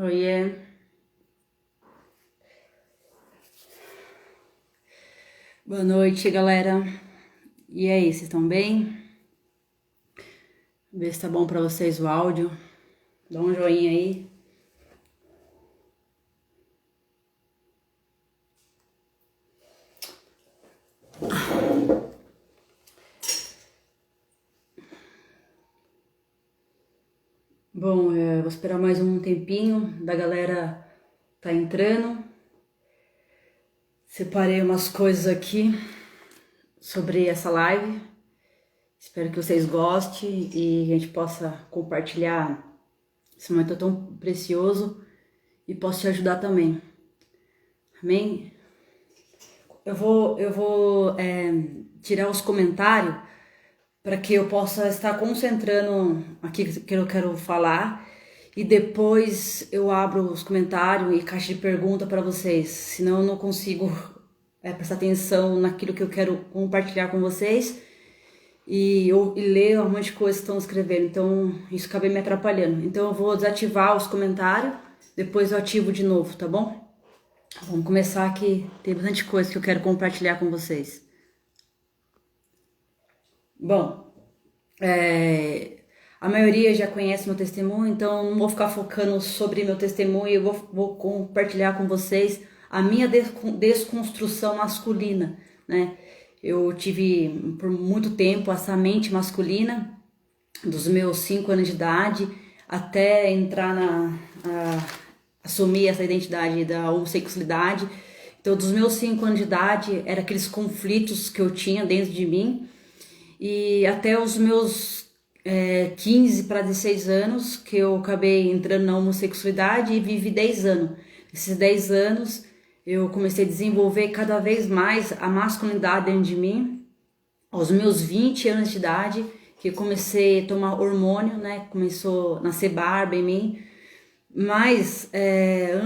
Oiê, boa noite, galera. E aí, vocês estão bem? Vê se tá bom pra vocês o áudio. Dá um joinha aí. Bom, vou esperar mais um tempinho da galera tá entrando. Separei umas coisas aqui sobre essa live. Espero que vocês gostem e a gente possa compartilhar esse momento tão precioso e possa te ajudar também. Amém? Eu vou tirar os comentários para que eu possa estar concentrando aqui que eu quero falar e depois eu abro os comentários e caixa de pergunta para vocês, senão eu não consigo prestar atenção naquilo que eu quero compartilhar com vocês e ler um monte de coisa que estão escrevendo, então isso acaba me atrapalhando. Então eu vou desativar os comentários, depois eu ativo de novo, tá bom? Vamos começar aqui, tem bastante coisa que eu quero compartilhar com vocês. Bom, a maioria já conhece meu testemunho, então não vou ficar focando sobre meu testemunho, eu vou compartilhar com vocês a minha desconstrução masculina, né? Eu tive por muito tempo essa mente masculina, dos meus 5 anos de idade até entrar assumir essa identidade da homossexualidade. Então, dos meus 5 anos de idade, eram aqueles conflitos que eu tinha dentro de mim, e até os meus 15 para 16 anos, que eu acabei entrando na homossexualidade e vivi 10 anos. Esses 10 anos, eu comecei a desenvolver cada vez mais a masculinidade dentro de mim. Aos meus 20 anos de idade, que eu comecei a tomar hormônio, né? Começou a nascer barba em mim. Mas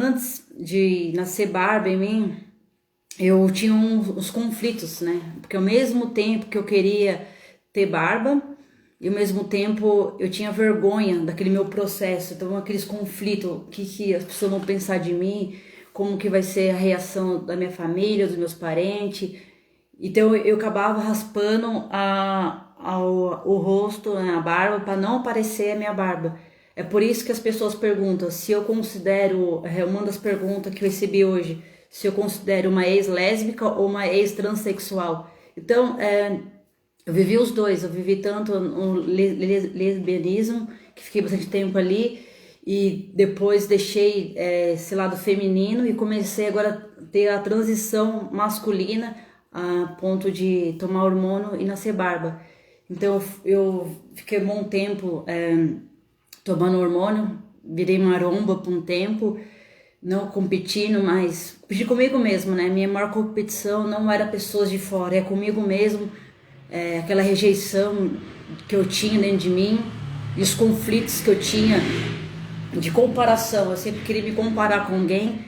antes de nascer barba em mim, eu tinha uns conflitos, né? Porque ao mesmo tempo que eu queria ter barba, e ao mesmo tempo eu tinha vergonha daquele meu processo. Então aqueles conflitos, o que as pessoas vão pensar de mim, como que vai ser a reação da minha família, dos meus parentes. Então eu acabava raspando o rosto, né, a barba, para não aparecer a minha barba. É por isso que as pessoas perguntam se eu considero, uma das perguntas que eu recebi hoje, se eu considero uma ex-lésbica ou uma ex-transexual. Então, eu vivi os dois, eu vivi tanto o lesbianismo, que fiquei bastante tempo ali, e depois deixei esse lado feminino e comecei agora a ter a transição masculina a ponto de tomar hormônio e nascer barba. Então eu fiquei um bom tempo tomando hormônio, virei maromba por um tempo, não competindo, mas competi comigo mesmo, né? Minha maior competição não era pessoas de fora, é comigo mesmo, aquela rejeição que eu tinha dentro de mim e os conflitos que eu tinha de comparação. Eu sempre queria me comparar com alguém,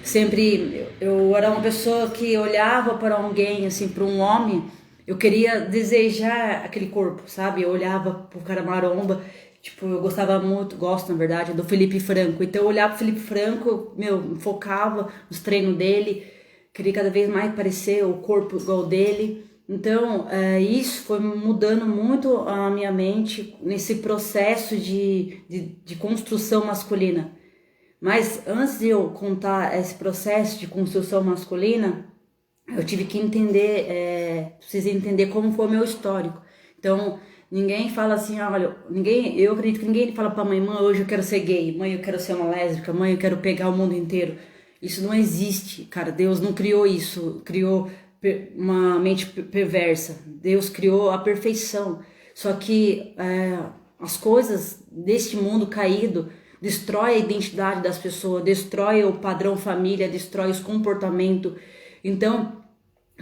sempre eu era uma pessoa que olhava para alguém, assim, para um homem, eu queria desejar aquele corpo, sabe? Eu olhava pro cara maromba, tipo, eu gostava muito, gosto na verdade, do Felipe Franco. Então eu olhava pro Felipe Franco, focava nos treinos dele, queria cada vez mais parecer o corpo igual dele. Então isso foi mudando muito a minha mente nesse processo de construção masculina. Mas antes de eu contar esse processo de construção masculina, eu tive que entender, preciso entender como foi o meu histórico. Então, ninguém fala assim, olha, eu acredito que ninguém fala pra mãe, hoje eu quero ser gay, mãe, eu quero ser uma lésbica, mãe, eu quero pegar o mundo inteiro. Isso não existe, cara. Deus não criou isso, criou uma mente perversa. Deus criou a perfeição. Só que as coisas deste mundo caído destrói a identidade das pessoas, destrói o padrão família, destrói os comportamentos. Então,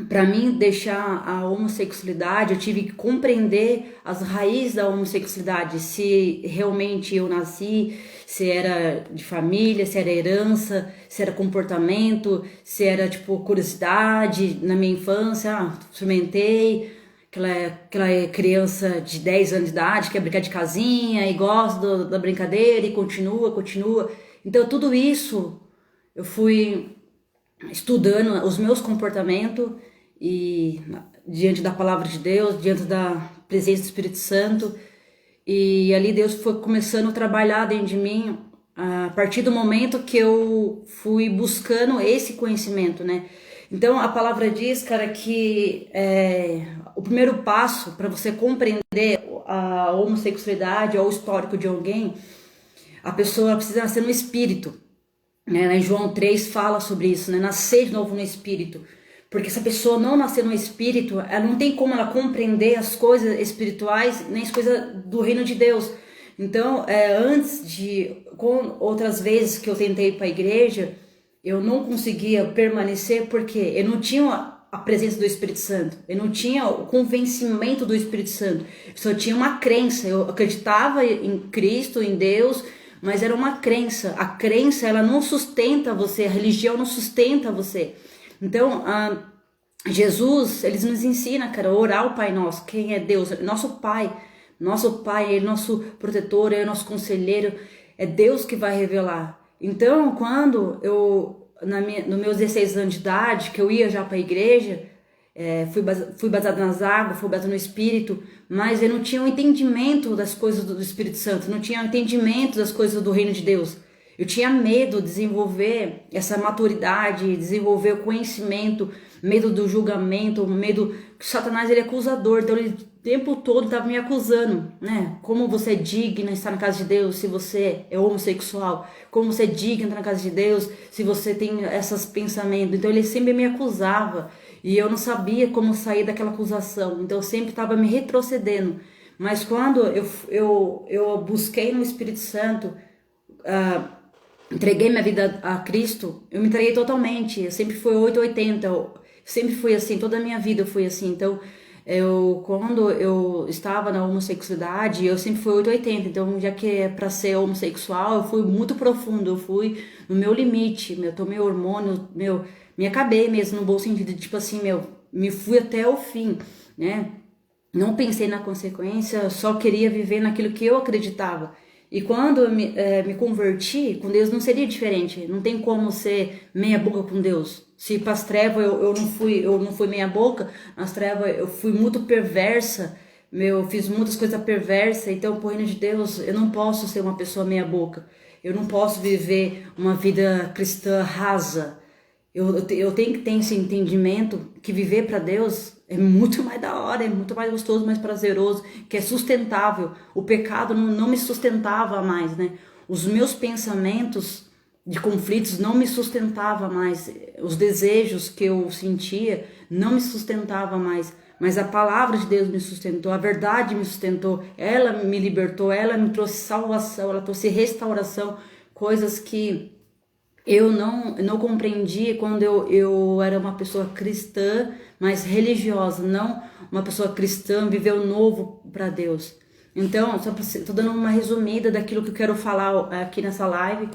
para mim deixar a homossexualidade, eu tive que compreender as raízes da homossexualidade, se realmente eu nasci, se era de família, se era herança, se era comportamento, se era tipo curiosidade na minha infância, experimentei, aquela criança de 10 anos de idade que quer brincar de casinha e gosta da brincadeira e continua. Então tudo isso eu fui estudando os meus comportamentos e diante da palavra de Deus, diante da presença do Espírito Santo, e ali Deus foi começando a trabalhar dentro de mim a partir do momento que eu fui buscando esse conhecimento, né? Então a palavra diz, cara, que o primeiro passo para você compreender a homossexualidade ou o histórico de alguém, a pessoa precisa nascer no espírito, né? Em João 3 fala sobre isso, né? Nascer de novo no espírito. Porque se a pessoa não nascer no espírito, ela não tem como ela compreender as coisas espirituais, nem as coisas do reino de Deus. Então, com outras vezes que eu tentei ir para a igreja, eu não conseguia permanecer porque eu não tinha a presença do Espírito Santo, eu não tinha o convencimento do Espírito Santo, eu só tinha uma crença, eu acreditava em Cristo, em Deus, mas era uma crença. A crença, ela não sustenta você, a religião não sustenta você. Então, Jesus, ele nos ensina, cara, a orar o Pai Nosso. Quem é Deus? Nosso Pai, Ele é nosso protetor, Ele é nosso conselheiro, é Deus que vai revelar. Então, quando eu, nos meus 16 anos de idade, que eu ia já para a igreja, fui batizado nas águas, fui batizado no Espírito, mas eu não tinha um entendimento das coisas do Espírito Santo, não tinha um entendimento das coisas do reino de Deus. Eu tinha medo de desenvolver essa maturidade, desenvolver o conhecimento, medo do julgamento, medo que Satanás, ele é acusador, então ele o tempo todo estava me acusando, né? Como você é digno de estar na casa de Deus se você é homossexual? Como você é digno de estar na casa de Deus se você tem esses pensamentos? Então ele sempre me acusava e eu não sabia como sair daquela acusação, então eu sempre estava me retrocedendo. Mas quando eu busquei no Espírito Santo, entreguei minha vida a Cristo, eu me entreguei totalmente. Eu sempre fui 880, eu sempre fui assim, toda a minha vida eu fui assim. Então, quando eu estava na homossexualidade, eu sempre fui 880. Então, já que é para ser homossexual, eu fui muito profundo, eu fui no meu limite, eu tomei hormônio, me acabei mesmo, no bom sentido, tipo assim, me fui até o fim, né? Não pensei na consequência, só queria viver naquilo que eu acreditava. E quando eu me converti, com Deus não seria diferente. Não tem como ser meia boca com Deus. Se para as trevas eu não fui meia boca, nas trevas eu fui muito perversa, fiz muitas coisas perversas. Então, por reino de Deus, eu não posso ser uma pessoa meia boca. Eu não posso viver uma vida cristã rasa. Eu tenho que ter esse entendimento que viver para Deus é muito mais da hora, é muito mais gostoso, mais prazeroso, que é sustentável. O pecado não me sustentava mais, né? Os meus pensamentos de conflitos não me sustentava mais. Os desejos que eu sentia não me sustentava mais. Mas a palavra de Deus me sustentou, a verdade me sustentou, ela me libertou, ela me trouxe salvação, ela trouxe restauração, coisas que eu não compreendi quando eu era uma pessoa cristã, mas religiosa, não uma pessoa cristã, viveu novo para Deus. Então, só tô dando uma resumida daquilo que eu quero falar aqui nessa live,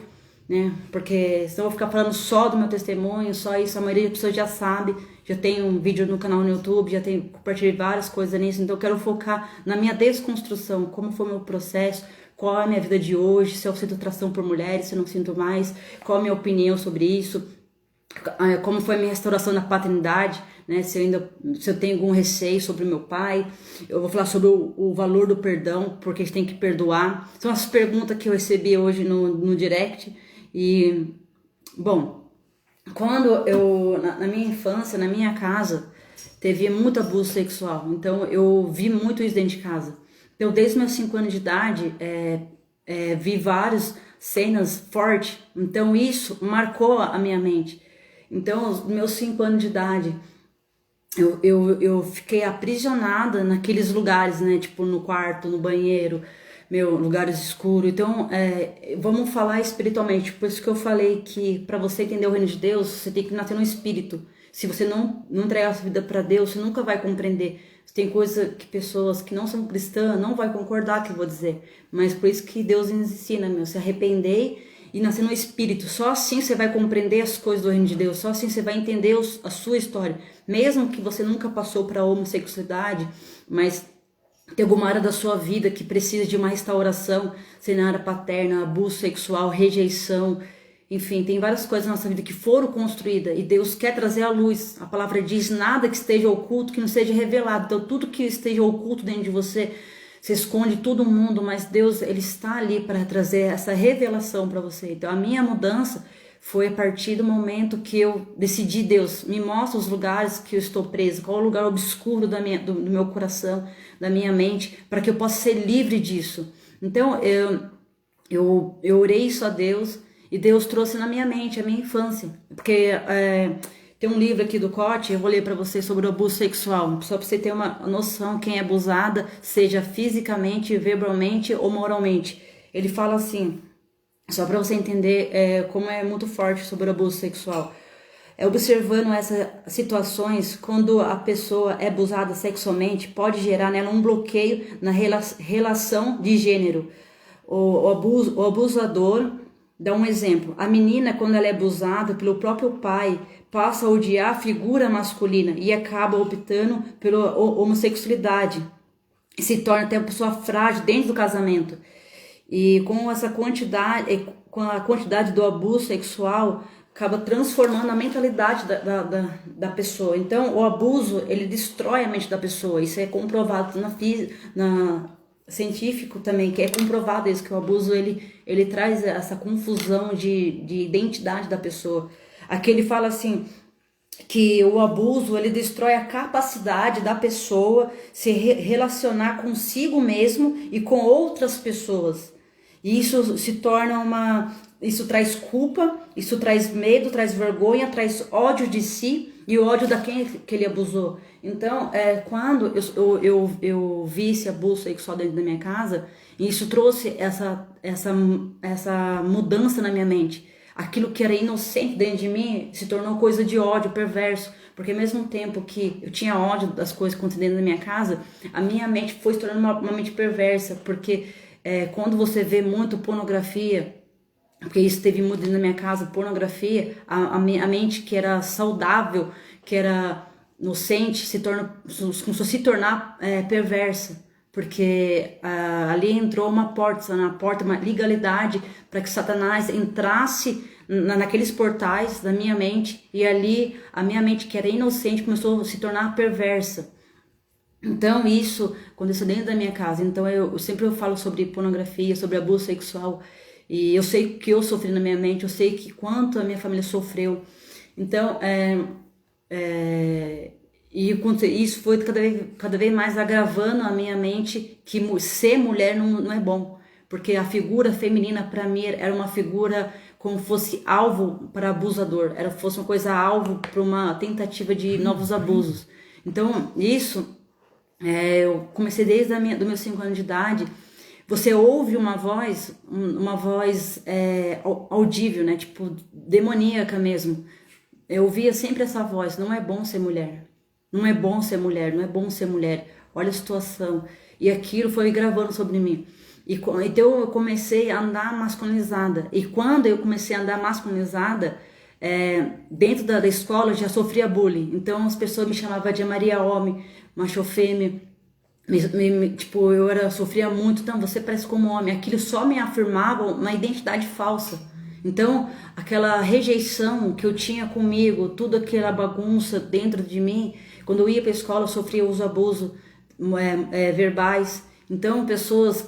né? Porque senão eu vou ficar falando só do meu testemunho, só isso, a maioria das pessoas já sabe, já tem um vídeo no canal no YouTube, já compartilhei várias coisas nisso, então eu quero focar na minha desconstrução, como foi o meu processo, qual é a minha vida de hoje, se eu sinto atração por mulheres, se eu não sinto mais, qual é a minha opinião sobre isso, como foi a minha restauração na paternidade, né? Se eu tenho algum receio sobre o meu pai. Eu vou falar sobre o valor do perdão, porque a gente tem que perdoar. São as perguntas que eu recebi hoje no direct. E, bom, quando na minha infância, na minha casa, teve muito abuso sexual. Então, eu vi muito isso dentro de casa. Então, desde meus 5 anos de idade, vi várias cenas fortes. Então, isso marcou a minha mente. Então, aos meus 5 anos de idade, eu fiquei aprisionada naqueles lugares, né? Tipo, no quarto, no banheiro, lugares escuros. Então, vamos falar espiritualmente. Por isso que eu falei que para você entender o reino de Deus, você tem que nascer no espírito. Se você não entregar a sua vida para Deus, você nunca vai compreender. Tem coisa que pessoas que não são cristãs não vai concordar que eu vou dizer. Mas por isso que Deus nos ensina, se arrepender e nascer no Espírito. Só assim você vai compreender as coisas do reino de Deus. Só assim você vai entender a sua história. Mesmo que você nunca passou para a homossexualidade, mas tem alguma área da sua vida que precisa de uma restauração, seja na área paterna, abuso sexual, rejeição, enfim, tem várias coisas na nossa vida que foram construídas e Deus quer trazer à luz. A palavra diz: nada que esteja oculto que não seja revelado. Então, tudo que esteja oculto dentro de você, você esconde todo mundo, mas Deus, ele está ali para trazer essa revelação para você. Então, a minha mudança foi a partir do momento que eu decidi: Deus, me mostra os lugares que eu estou preso, qual é o lugar obscuro do meu coração, da minha mente, para que eu possa ser livre disso. Então, eu orei isso a Deus e Deus trouxe na minha mente a minha infância. Porque tem um livro aqui do Cote, eu vou ler para você sobre o abuso sexual, só para você ter uma noção quem é abusada, seja fisicamente, verbalmente ou moralmente. Ele fala assim, só para você entender como é muito forte sobre o abuso sexual. Observando essas situações, quando a pessoa é abusada sexualmente, pode gerar nela um bloqueio na relação de gênero. O abusador, dá um exemplo, a menina, quando ela é abusada pelo próprio pai, passa a odiar a figura masculina e acaba optando pela homossexualidade. E se torna até uma pessoa frágil dentro do casamento. E com a quantidade do abuso sexual, acaba transformando a mentalidade da pessoa. Então, o abuso, ele destrói a mente da pessoa. Isso é comprovado na científico também, que é comprovado isso, que o abuso, ele traz essa confusão de identidade da pessoa. Aqui ele fala assim, que o abuso, ele destrói a capacidade da pessoa se relacionar consigo mesmo e com outras pessoas. E isso se torna isso traz culpa, isso traz medo, traz vergonha, traz ódio de si e o ódio da quem que ele abusou. Então, quando eu vi esse abuso sexual dentro da minha casa, isso trouxe essa mudança na minha mente. Aquilo que era inocente dentro de mim se tornou coisa de ódio perverso. Porque ao mesmo tempo que eu tinha ódio das coisas que aconteciam dentro da minha casa, a minha mente foi se tornando uma mente perversa. Porque quando você vê muito pornografia, porque isso teve muito dentro da minha casa, pornografia, a mente que era saudável, que era inocente, começou a se tornar perversa. Porque ali entrou uma legalidade para que Satanás entrasse naqueles portais da minha mente, e ali a minha mente, que era inocente, começou a se tornar perversa. Então isso aconteceu dentro da minha casa. Então eu sempre falo sobre pornografia, sobre abuso sexual, e eu sei que eu sofri na minha mente, eu sei que quanto a minha família sofreu. Então e isso foi cada vez mais agravando a minha mente que ser mulher não é bom. Porque a figura feminina para mim era uma figura como fosse alvo para abusador. Fosse uma coisa alvo para uma tentativa de novos abusos. Então isso, eu comecei desde dos meus 5 anos de idade. Você ouve uma voz audível, né? Tipo demoníaca mesmo. Eu ouvia sempre essa voz: não é bom ser mulher. Não é bom ser mulher, não é bom ser mulher. Olha a situação. E aquilo foi gravando sobre mim. Então eu comecei a andar masculinizada. E quando eu comecei a andar masculinizada, dentro da escola eu já sofria bullying. Então as pessoas me chamavam de Maria Homem, macho fêmea. Tipo, sofria muito. Então, você parece como homem. Aquilo só me afirmava uma identidade falsa. Então, aquela rejeição que eu tinha comigo, tudo aquela bagunça dentro de mim, quando eu ia para a escola, eu sofria os abusos verbais. Então, pessoas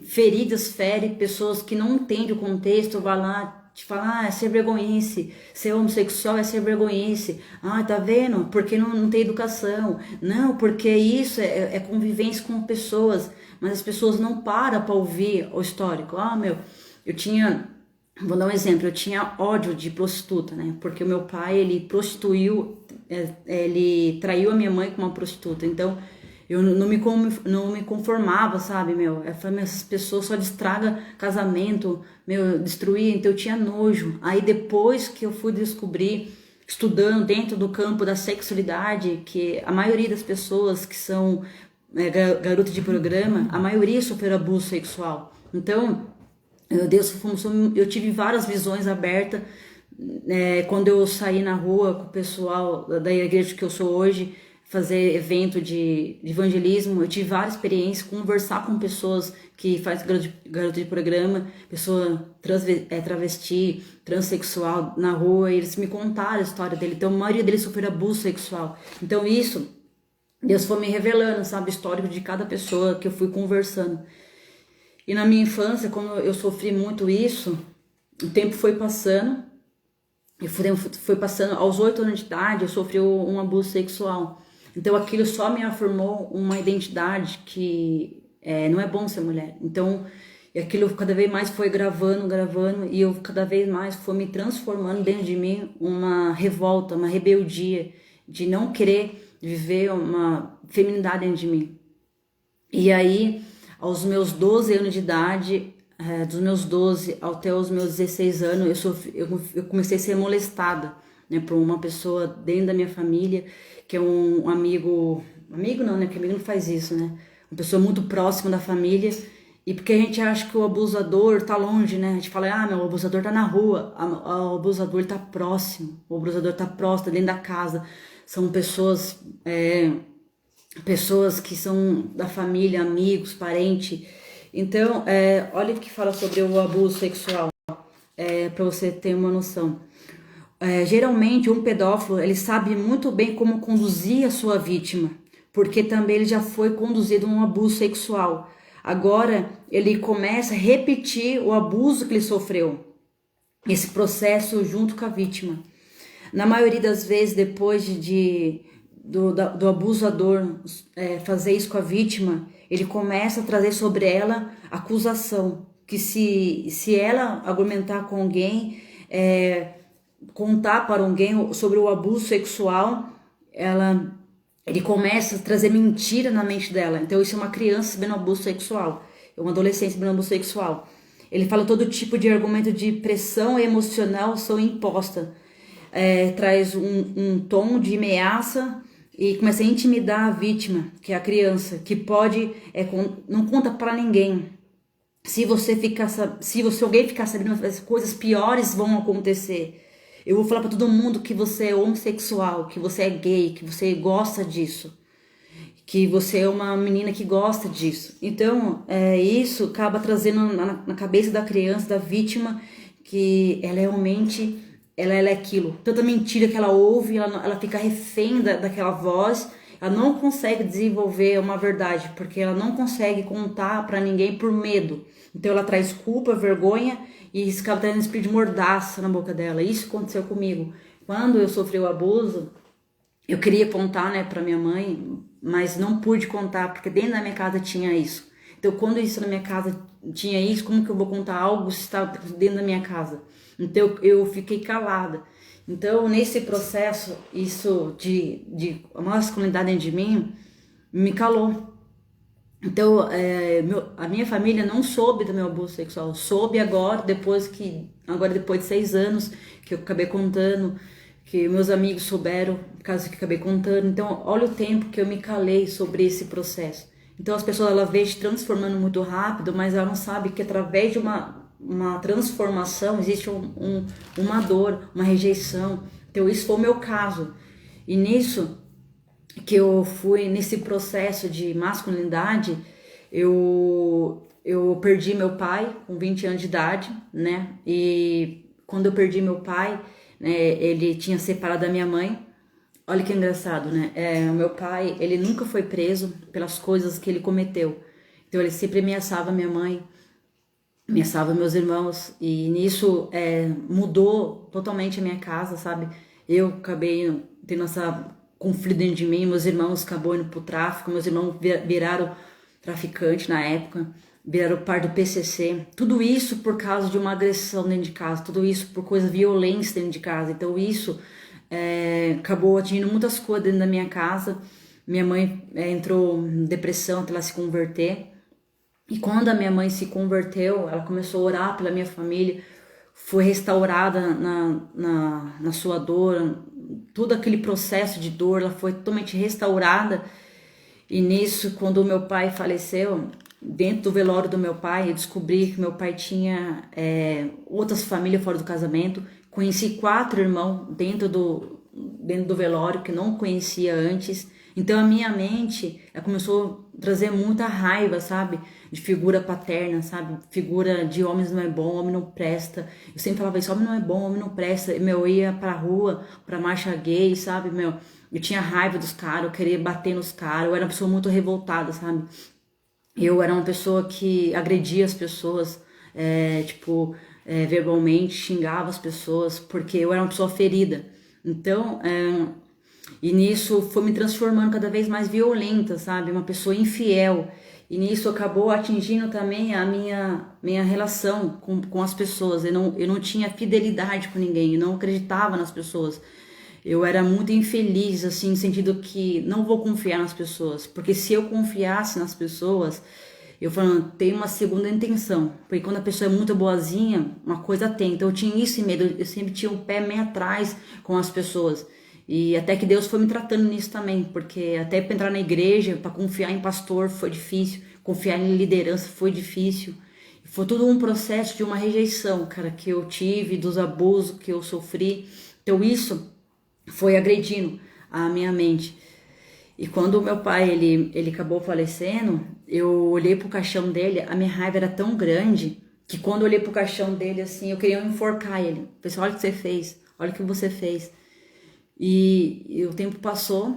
feridas ferem, pessoas que não entendem o contexto, vai lá te falar: é ser vergonhice, ser homossexual é ser vergonhice. Tá vendo? Porque não tem educação. Não, porque isso é convivência com pessoas. Mas as pessoas não param para ouvir o histórico. Vou dar um exemplo, eu tinha ódio de prostituta, né? Porque o meu pai, ele prostituiu, ele traiu a minha mãe com uma prostituta. Então, eu não me conformava, sabe, essas pessoas só destragam casamento, destruía, então eu tinha nojo. Aí depois que eu fui descobrir, estudando dentro do campo da sexualidade, que a maioria das pessoas que são garotas de programa, a maioria sofreu abuso sexual. Então, eu tive várias visões abertas, quando eu saí na rua com o pessoal da igreja que eu sou hoje, fazer evento de evangelismo. Eu tive várias experiências, conversar com pessoas que fazem garota de programa, pessoa travesti, transexual na rua, e eles me contaram a história dele. Então, a maioria deles sofreu abuso sexual. Então, isso, Deus foi me revelando, sabe, o histórico de cada pessoa que eu fui conversando. E na minha infância, como eu sofri muito isso, o tempo foi passando, foi passando, aos 8 anos de idade, eu sofri um abuso sexual. Então aquilo só me afirmou uma identidade que não é bom ser mulher. Então aquilo cada vez mais foi gravando, e eu cada vez mais foi me transformando dentro de mim uma revolta, uma rebeldia de não querer viver uma feminidade dentro de mim. E aí, aos meus 12 anos de idade, dos meus 12 até os meus 16 anos, eu comecei a ser molestada, né, por uma pessoa dentro da minha família, que é um amigo não, né, porque amigo não faz isso, né, uma pessoa muito próxima da família, e porque a gente acha que o abusador tá longe, né, a gente fala, meu, o abusador tá na rua, o abusador tá próximo, tá dentro da casa, são pessoas que são da família, amigos, parentes. Então, olha o que fala sobre o abuso sexual, para você ter uma noção. Geralmente, um pedófilo, ele sabe muito bem como conduzir a sua vítima, porque também ele já foi conduzido a um abuso sexual. Agora, ele começa a repetir o abuso que ele sofreu, esse processo junto com a vítima. Na maioria das vezes, depois do abusador fazer isso com a vítima, ele começa a trazer sobre ela acusação, que se ela argumentar com alguém, contar para alguém sobre o abuso sexual, ele começa a trazer mentira na mente dela. Então isso é uma criança recebendo abuso sexual, é uma adolescente recebendo abuso sexual. Ele fala todo tipo de argumento de pressão emocional são impostas, traz um tom de ameaça e começa a intimidar a vítima, que é a criança, que pode, não conta para ninguém. Se alguém ficar sabendo, as coisas piores vão acontecer. Eu vou falar para todo mundo que você é homossexual, que você é gay, que você gosta disso, que você é uma menina que gosta disso. Então, isso acaba trazendo na cabeça da criança, da vítima, que ela realmente ela é aquilo. Tanta mentira que ela ouve, ela fica refém daquela voz, ela não consegue desenvolver uma verdade, porque ela não consegue contar para ninguém por medo. Então ela traz culpa, vergonha, e isso acaba trazendo um espírito de mordaça na boca dela. Isso aconteceu comigo. Quando eu sofri o abuso, eu queria contar, né, para minha mãe, mas não pude contar, porque dentro da minha casa tinha isso. Então, quando isso na minha casa tinha isso, como que eu vou contar algo se está dentro da minha casa? Então, eu fiquei calada. Então, nesse processo, isso de masculinidade dentro de mim me calou. Então, a minha família não soube do meu abuso sexual. Soube agora, depois de 6 anos, que eu acabei contando, que meus amigos souberam, por causa que eu acabei contando. Então, olha o tempo que eu me calei sobre esse processo. Então, as pessoas, ela vê se transformando muito rápido, mas ela não sabe que através de uma transformação existe uma dor, uma rejeição. Então, isso foi o meu caso. E nisso, que eu fui nesse processo de masculinidade, eu perdi meu pai com 20 anos de idade, né? E quando eu perdi meu pai, né, ele tinha separado da minha mãe. Olha que engraçado, né? O meu pai, ele nunca foi preso pelas coisas que ele cometeu. Então ele sempre ameaçava minha mãe, ameaçava meus irmãos, e nisso mudou totalmente a minha casa, sabe? Eu acabei tendo essa conflito dentro de mim, meus irmãos acabou indo pro tráfico, meus irmãos viraram traficante na época, viraram parte do PCC, tudo isso por causa de uma agressão dentro de casa, tudo isso por coisa violência dentro de casa. Então isso acabou atingindo muitas coisas dentro da minha casa. Minha mãe entrou em depressão até ela se converter, e quando a minha mãe se converteu, ela começou a orar pela minha família, foi restaurada na sua dor, todo aquele processo de dor, ela foi totalmente restaurada. E nisso, quando o meu pai faleceu, dentro do velório do meu pai, eu descobri que meu pai tinha outras famílias fora do casamento. Conheci 4 irmãos dentro do velório que não conhecia antes. Então a minha mente começou a trazer muita raiva, sabe? De figura paterna, sabe? Figura de homens não é bom, homem não presta. Eu sempre falava isso, homem não é bom, homem não presta. E, meu, eu ia pra rua, pra marcha gay, sabe, meu? Eu tinha raiva dos caras, eu queria bater nos caras, eu era uma pessoa muito revoltada, sabe? Eu era uma pessoa que agredia as pessoas, verbalmente, xingava as pessoas, porque eu era uma pessoa ferida. Então, e nisso foi me transformando cada vez mais violenta, sabe? Uma pessoa infiel. E nisso acabou atingindo também a minha relação com as pessoas. Eu não tinha fidelidade com ninguém, eu não acreditava nas pessoas. Eu era muito infeliz, assim, no sentido que não vou confiar nas pessoas. Porque se eu confiasse nas pessoas, eu falando, tem uma segunda intenção. Porque quando a pessoa é muito boazinha, uma coisa tem. Então eu tinha esse medo, eu sempre tinha um pé meio atrás com as pessoas. E até que Deus foi me tratando nisso também, porque até para entrar na igreja, para confiar em pastor foi difícil, confiar em liderança foi difícil. Foi tudo um processo de uma rejeição, cara, que eu tive, dos abusos que eu sofri. Então isso foi agredindo a minha mente. E quando o meu pai, ele acabou falecendo, eu olhei pro caixão dele, a minha raiva era tão grande, que quando eu olhei pro caixão dele, assim, eu queria enforcar ele. Eu pensei, olha o que você fez, olha o que você fez. E o tempo passou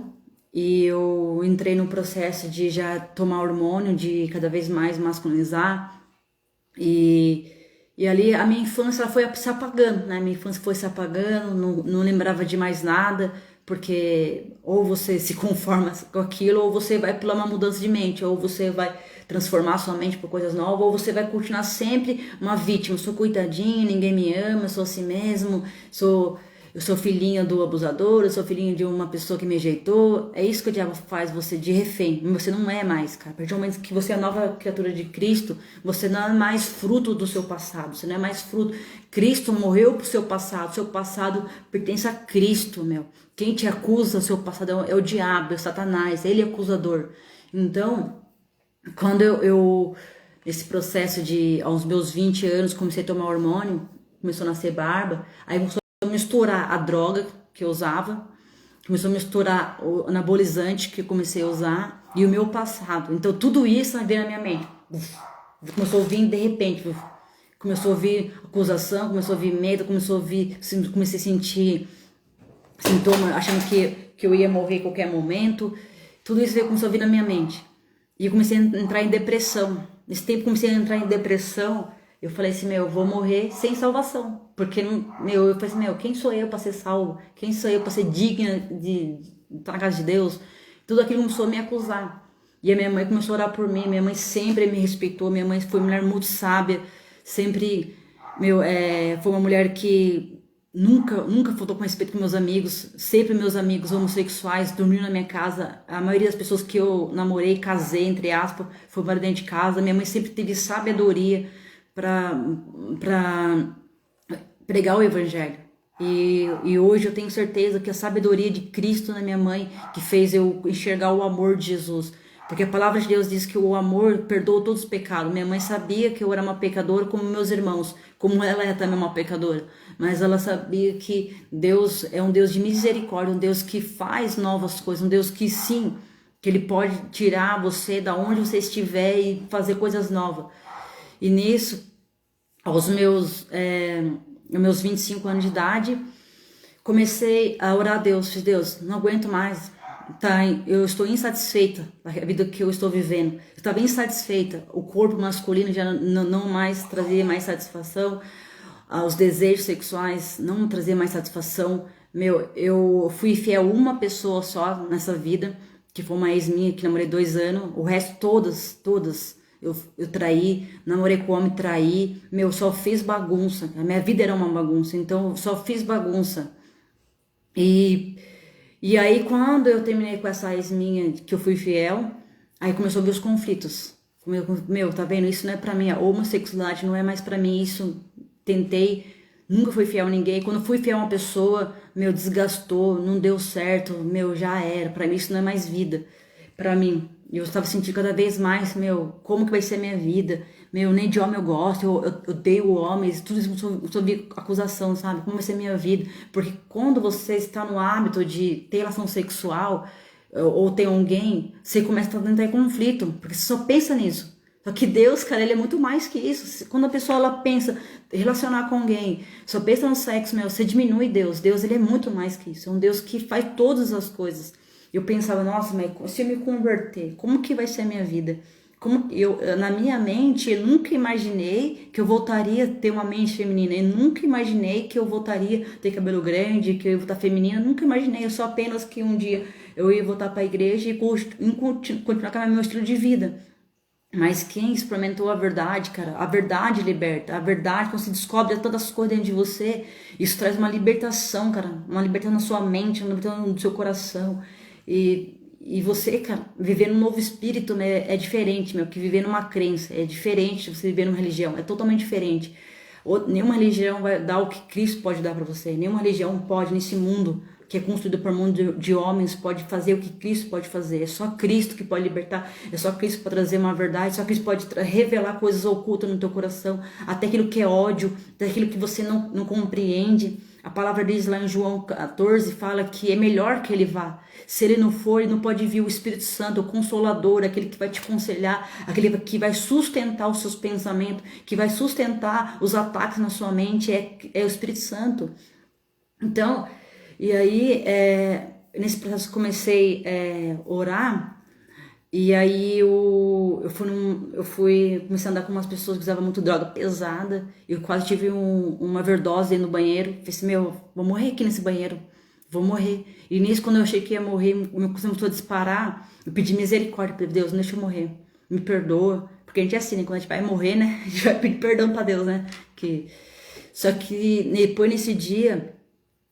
e eu entrei no processo de já tomar hormônio, de cada vez mais masculinizar. E ali a minha infância ela foi se apagando, né? Minha infância foi se apagando, não lembrava de mais nada, porque ou você se conforma com aquilo, ou você vai pela uma mudança de mente, ou você vai transformar sua mente por coisas novas, ou você vai continuar sempre uma vítima. Eu sou coitadinho, ninguém me ama, eu sou assim mesmo, eu sou filhinha do abusador, eu sou filhinha de uma pessoa que me rejeitou. É isso que o diabo faz você de refém. Você não é mais, cara. A partir do momento que você é a nova criatura de Cristo, você não é mais fruto do seu passado. Você não é mais fruto. Cristo morreu pro seu passado. Seu passado pertence a Cristo, meu. Quem te acusa do seu passado é o diabo, é o Satanás. Ele é acusador. Então, quando nesse processo de, aos meus 20 anos, comecei a tomar hormônio, começou a nascer barba, aí começou a misturar a droga que eu usava, começou a misturar o anabolizante que eu comecei a usar e o meu passado. Então tudo isso veio na minha mente. Começou a vir de repente. Começou a vir acusação, começou a vir medo, comecei a sentir sintomas, achando que eu ia morrer a qualquer momento. Tudo isso começou a vir na minha mente. E eu comecei a entrar em depressão. Nesse tempo comecei a entrar em depressão. Eu falei assim, eu vou morrer sem salvação. Porque, eu falei assim, quem sou eu para ser salvo? Quem sou eu para ser digna de estar na casa de Deus? Tudo aquilo começou a me acusar. E a minha mãe começou a orar por mim. Minha mãe sempre me respeitou. Minha mãe foi uma mulher muito sábia. Sempre, foi uma mulher que nunca faltou com respeito com meus amigos. Sempre meus amigos homossexuais dormiam na minha casa. A maioria das pessoas que eu namorei, casei, entre aspas, foi para dentro de casa. Minha mãe sempre teve sabedoria para pregar o evangelho. E hoje eu tenho certeza que a sabedoria de Cristo na minha mãe que fez eu enxergar o amor de Jesus. Porque a palavra de Deus diz que o amor perdoa todos os pecados. Minha mãe sabia que eu era uma pecadora como meus irmãos, como ela é também uma pecadora. Mas ela sabia que Deus é um Deus de misericórdia, um Deus que faz novas coisas, um Deus que sim, que Ele pode tirar você da onde você estiver e fazer coisas novas. E nisso, aos meus 25 anos de idade, comecei a orar a Deus. Deus, não aguento mais. Tá, eu estou insatisfeita com a vida que eu estou vivendo. Eu estava insatisfeita. O corpo masculino já não mais trazia mais satisfação. Os desejos sexuais não traziam mais satisfação. Eu fui fiel a uma pessoa só nessa vida, que foi uma ex minha, que namorei 2 anos. O resto, todas. Eu traí, namorei com homem, traí. Só fiz bagunça. A minha vida era uma bagunça, então eu só fiz bagunça. E aí, quando eu terminei com essa ex minha, que eu fui fiel, aí começou a vir os conflitos. Tá vendo? Isso não é pra mim, a homossexualidade não é mais pra mim, isso tentei, nunca fui fiel a ninguém. Quando fui fiel a uma pessoa, desgastou, não deu certo, já era. Pra mim isso não é mais vida, pra mim. Eu estava sentindo cada vez mais, como que vai ser a minha vida? Nem de homem eu gosto, eu odeio homens, tudo isso sobre acusação, sabe? Como vai ser a minha vida? Porque quando você está no hábito de ter relação sexual, ou tem alguém, você começa a entrar em conflito, porque você só pensa nisso. Só que Deus, cara, ele é muito mais que isso. Quando a pessoa ela pensa relacionar com alguém, só pensa no sexo, meu, você diminui Deus. Deus, ele é muito mais que isso. É um Deus que faz todas as coisas. Eu pensava, nossa, mas se eu me converter, como que vai ser a minha vida? Na minha mente, eu nunca imaginei que eu voltaria a ter uma mente feminina. Eu nunca imaginei que eu voltaria a ter cabelo grande, que eu ia voltar feminina. Eu nunca imaginei. Eu só apenas que um dia eu ia voltar para a igreja e continuar com o meu estilo de vida. Mas quem experimentou a verdade, cara, a verdade liberta. A verdade, quando você descobre todas as coisas dentro de você, isso traz uma libertação, cara. Uma libertação na sua mente, uma libertação no seu coração. E você, cara, viver num novo espírito, né, é diferente, meu, que viver numa crença. É diferente de você viver numa religião. É totalmente diferente. Nenhuma religião vai dar o que Cristo pode dar para você. Nenhuma religião pode, nesse mundo que é construído por mão de homens, pode fazer o que Cristo pode fazer. É só Cristo que pode libertar. É só Cristo que pode trazer uma verdade. Só Cristo pode revelar coisas ocultas no teu coração. Até aquilo que é ódio, até aquilo que você não compreende. A palavra diz lá em João 14, fala que é melhor que ele vá. Se ele não for, ele não pode vir o Espírito Santo, o Consolador, aquele que vai te aconselhar, aquele que vai sustentar os seus pensamentos, que vai sustentar os ataques na sua mente, é o Espírito Santo. Então, e aí, nesse processo eu comecei a orar, e aí eu comecei a andar com umas pessoas que usavam muito droga pesada. Eu quase tive uma overdose no banheiro. Falei assim, meu, vou morrer aqui nesse banheiro. Vou morrer. E nisso, quando eu achei que ia morrer, o meu coração começou a disparar. Eu pedi misericórdia para Deus, não deixa eu morrer. Me perdoa. Porque a gente é assim, né? Quando a gente vai morrer, né? A gente vai pedir perdão para Deus, né? Só que depois, nesse dia,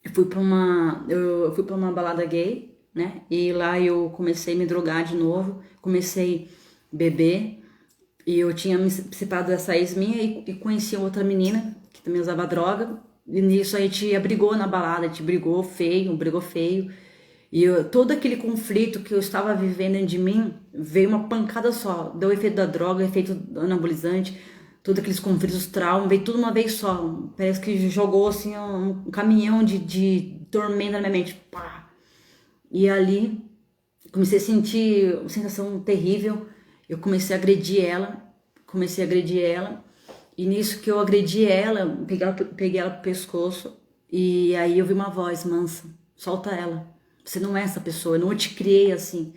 eu fui pra uma balada gay, né? E lá eu comecei a me drogar de novo, comecei a beber. E eu tinha me separado dessa ex minha e conheci outra menina que também usava droga. E nisso a gente brigou na balada, a gente brigou feio. E todo aquele conflito que eu estava vivendo dentro de mim veio uma pancada só. Deu o efeito da droga, o efeito do anabolizante, todos aqueles conflitos, traumas, veio tudo uma vez só. Parece que jogou assim um caminhão de tormenta na minha mente. Pá! E ali comecei a sentir uma sensação terrível. Eu comecei a agredir ela. E nisso que eu agredi ela, peguei ela pro pescoço. E aí eu vi uma voz mansa: solta ela. Você não é essa pessoa, eu não te criei assim.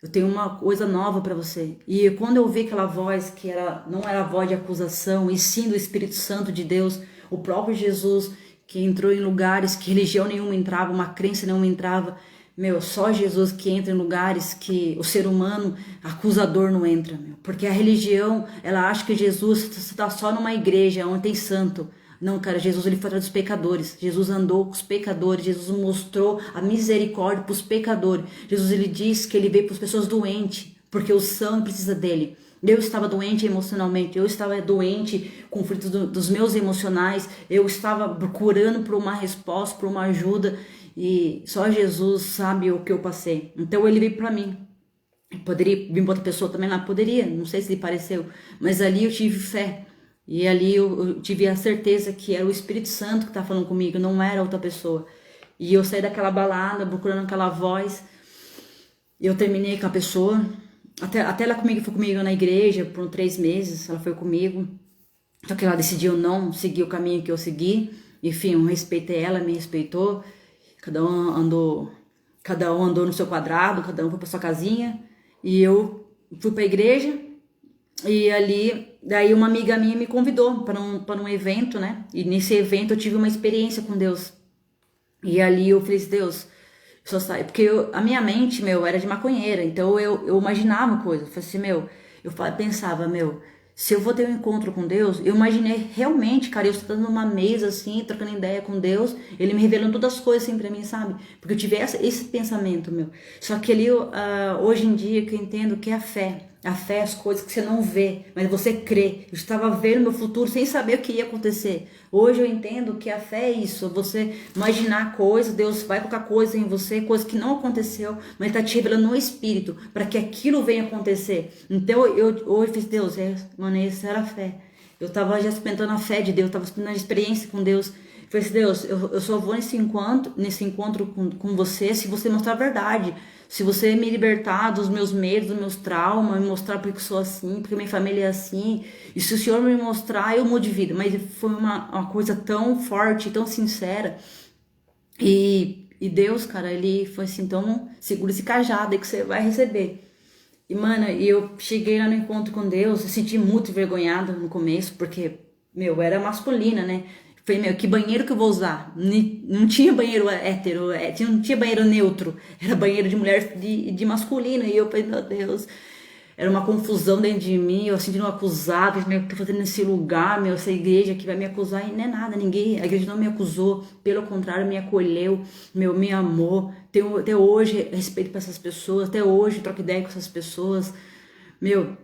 Eu tenho uma coisa nova para você. E quando eu vi aquela voz que não era a voz de acusação, e sim do Espírito Santo de Deus, o próprio Jesus, que entrou em lugares que religião nenhuma entrava, uma crença nenhuma entrava. Meu, só Jesus que entra em lugares que o ser humano acusador não entra, meu. Porque a religião, ela acha que Jesus está só numa igreja onde tem santo. Não, cara, Jesus ele foi atrás dos pecadores. Jesus andou com os pecadores. Jesus mostrou a misericórdia para os pecadores. Jesus ele diz que ele veio para as pessoas doentes, porque o são precisa dele. Eu estava doente emocionalmente, eu estava doente com conflitos dos meus emocionais, eu estava procurando por uma resposta, por uma ajuda, e só Jesus sabe o que eu passei. Então ele veio para mim. Poderia vir para outra pessoa também lá? Poderia, não sei se lhe pareceu, mas ali eu tive fé. E ali eu tive a certeza que era o Espírito Santo que estava falando comigo, não era outra pessoa. E eu saí daquela balada, procurando aquela voz. Eu terminei com a pessoa. Até ela foi comigo na igreja por 3 meses, ela foi comigo. Só que ela decidiu não seguir o caminho que eu segui. Enfim, eu respeitei ela, me respeitou. Cada um andou no seu quadrado, cada um foi pra sua casinha. E eu fui pra igreja. E ali, daí uma amiga minha me convidou para um evento, né? E nesse evento eu tive uma experiência com Deus. E ali eu falei, Deus, só sai. Porque a minha mente, meu, era de maconheira. Então eu imaginava coisas. Eu falei assim, pensava, se eu vou ter um encontro com Deus, eu imaginei realmente, cara, eu sentando numa mesa assim, trocando ideia com Deus, ele me revelando todas as coisas assim pra mim, sabe? Porque eu tive esse pensamento, meu. Só que ali, hoje em dia, que eu entendo que é a fé. A fé é as coisas que você não vê, mas você crê. Eu estava vendo meu futuro sem saber o que ia acontecer. Hoje eu entendo que a fé é isso, você imaginar coisas, Deus vai colocar coisas em você, coisas que não aconteceu, mas Ele está te revelando no Espírito, para que aquilo venha acontecer. Então eu hoje fiz, Deus, mano, essa era a fé. Eu estava já experimentando a fé de Deus, estava experimentando a experiência com Deus. Eu falei assim, Deus, eu só vou nesse encontro com você se você mostrar a verdade. Se você me libertar dos meus medos, dos meus traumas, me mostrar porque eu sou assim, porque minha família é assim, e se o Senhor me mostrar, eu mudo de vida. Mas foi uma coisa tão forte, tão sincera. E Deus, cara, ele foi assim, então segura esse cajado aí que você vai receber. E, mano, eu cheguei lá no encontro com Deus, eu senti muito envergonhada no começo, porque, meu, eu era masculina, né? Falei, meu, que banheiro que eu vou usar? Não tinha banheiro hétero, não tinha banheiro neutro, era banheiro de mulher de masculino. E eu falei, meu Deus, era uma confusão dentro de mim, eu sentindo acusada, meu, o que eu tô fazendo nesse lugar, meu, essa igreja que vai me acusar, e não é nada, ninguém, a igreja não me acusou, pelo contrário, me acolheu, meu, me amou, tenho até hoje respeito para essas pessoas, até hoje troco ideia com essas pessoas, meu,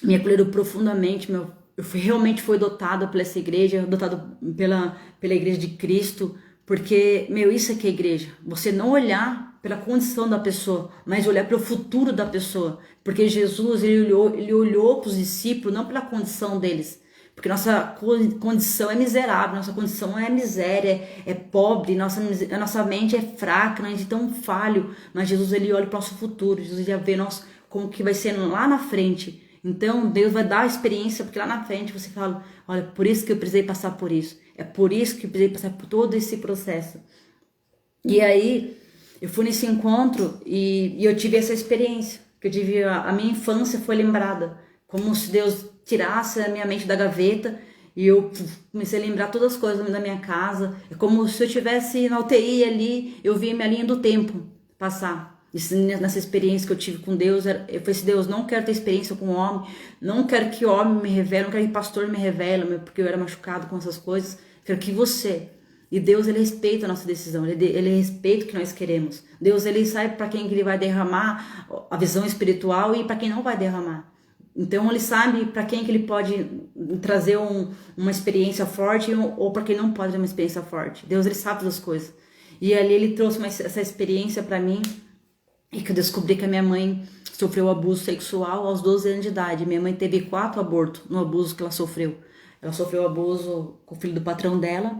me acolheram profundamente, meu, realmente fui adotada por essa igreja, adotado pela igreja de Cristo, porque, meu, isso é que é igreja, você não olhar pela condição da pessoa, mas olhar para o futuro da pessoa, porque Jesus, ele olhou para os discípulos não pela condição deles, porque nossa condição é miserável, nossa condição é miséria, é pobre, nossa mente é fraca, a gente é tão falho, mas Jesus, ele olha para o nosso futuro, Jesus já vê como que vai ser lá na frente. Então Deus vai dar a experiência, porque lá na frente você fala, olha, por isso que eu precisei passar por isso, é por isso que eu precisei passar por todo esse processo. E aí eu fui nesse encontro e eu tive essa experiência, que eu tive, a minha infância foi lembrada, como se Deus tirasse a minha mente da gaveta e eu comecei a lembrar todas as coisas da minha casa. É como se eu estivesse na UTI ali, eu via minha linha do tempo passar. Nessa experiência que eu tive com Deus, eu falei assim, Deus, não quero ter experiência com homem, não quero que homem me revele, não quero que pastor me revele, porque eu era machucado com essas coisas, quero que você... E Deus, ele respeita a nossa decisão, ele respeita o que nós queremos. Deus, ele sabe para quem que ele vai derramar a visão espiritual e para quem não vai derramar. Então, ele sabe para quem que ele pode trazer uma experiência forte ou para quem não pode ter uma experiência forte. Deus, ele sabe das coisas. E ali ele trouxe essa experiência para mim e que eu descobri que a minha mãe sofreu abuso sexual aos 12 anos de idade. Minha mãe teve 4 abortos no abuso que ela sofreu. Ela sofreu abuso com o filho do patrão dela.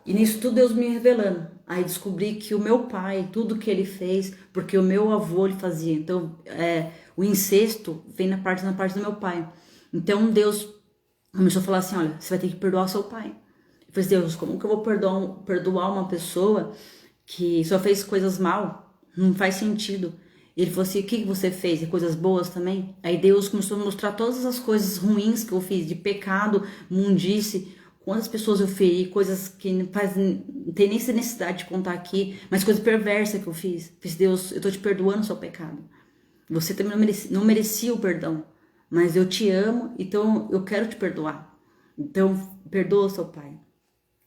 E nisso tudo Deus me revelando. Aí descobri que o meu pai, tudo que ele fez, porque o meu avô ele fazia. Então, o incesto vem na parte do meu pai. Então Deus começou a falar assim, olha, você vai ter que perdoar seu pai. Eu falei, Deus, como que eu vou perdoar uma pessoa que só fez coisas mal? Não faz sentido. E ele falou assim, o que você fez? E coisas boas também? Aí Deus começou a mostrar todas as coisas ruins que eu fiz, de pecado, mundice. Quantas pessoas eu feri, coisas que não tem nem necessidade de contar aqui, mas coisa perversa que eu fiz. Fiz, Deus, eu tô te perdoando o seu pecado. Você também não merecia o perdão, mas eu te amo, então eu quero te perdoar. Então, perdoa seu pai.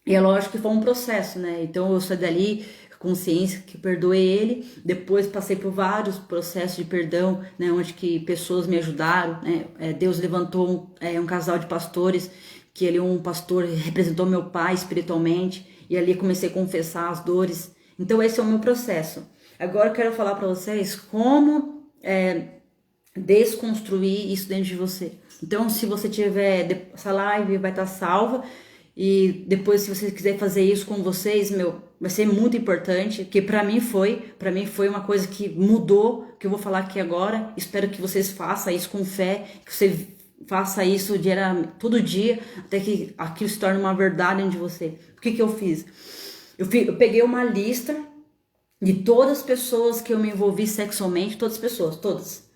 E é lógico que foi um processo, né? Então eu saí dali com consciência que perdoei ele. Depois passei por vários processos de perdão, né? Onde que pessoas me ajudaram, né? Deus levantou um casal de pastores, que ele, um pastor, representou meu pai espiritualmente, e ali comecei a confessar as dores. Então esse é o meu processo. Agora eu quero falar para vocês como desconstruir isso dentro de você. Então, se você tiver, essa live vai estar salva, e depois, se você quiser fazer isso com vocês, vai ser muito importante, porque para mim foi uma coisa que mudou, que eu vou falar aqui agora. Espero que vocês façam isso com fé, que você faça isso todo dia, até que aquilo se torne uma verdade dentro de você. O que eu fiz? Eu peguei uma lista de todas as pessoas que eu me envolvi sexualmente, todas.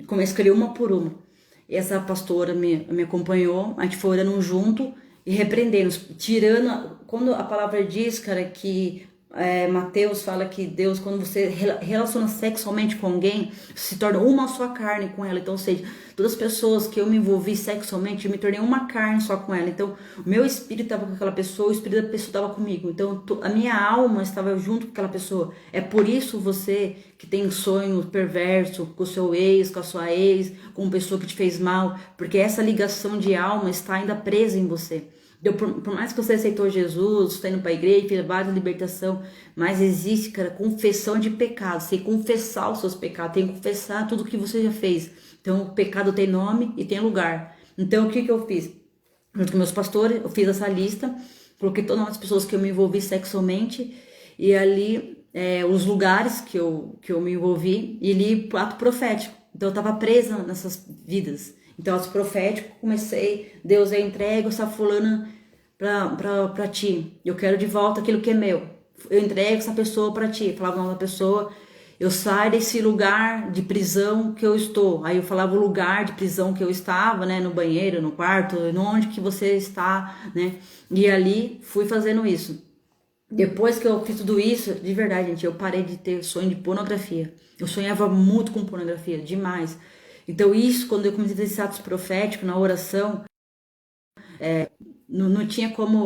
Comecei a escolher uma por uma. E essa pastora me acompanhou, a gente foi orando junto e repreendendo, tirando, quando a palavra diz, cara, que Mateus fala que Deus, quando você relaciona sexualmente com alguém, se torna uma só carne com ela. Então, ou seja, todas as pessoas que eu me envolvi sexualmente, eu me tornei uma carne só com ela. Então, o meu espírito estava com aquela pessoa, o espírito da pessoa estava comigo. Então, a minha alma estava junto com aquela pessoa. É por isso você que tem sonho perverso com o seu ex, com a sua ex, com uma pessoa que te fez mal, porque essa ligação de alma está ainda presa em você. Por mais que você aceitou Jesus, está indo para a igreja, fez várias libertação, mas existe, cara, confissão de pecado. Você tem que confessar os seus pecados, tem que confessar tudo que você já fez. Então, o pecado tem nome e tem lugar. Então, o que eu fiz? Junto com meus pastores, eu fiz essa lista, coloquei todas as pessoas que eu me envolvi sexualmente, e ali os lugares que eu me envolvi e li o ato profético. Então eu estava presa nessas vidas. Então, ato profético, comecei, Deus, eu entrego essa fulana pra ti. Eu quero de volta aquilo que é meu. Eu entrego essa pessoa pra ti. Eu falava o nome da pessoa. Eu saio desse lugar de prisão que eu estou. Aí eu falava o lugar de prisão que eu estava, né? No banheiro, no quarto, onde que você está, né? E ali fui fazendo isso. Depois que eu fiz tudo isso, de verdade, gente, eu parei de ter sonho de pornografia. Eu sonhava muito com pornografia, demais. Então isso, quando eu comecei a ter esses atos proféticos na oração, não tinha como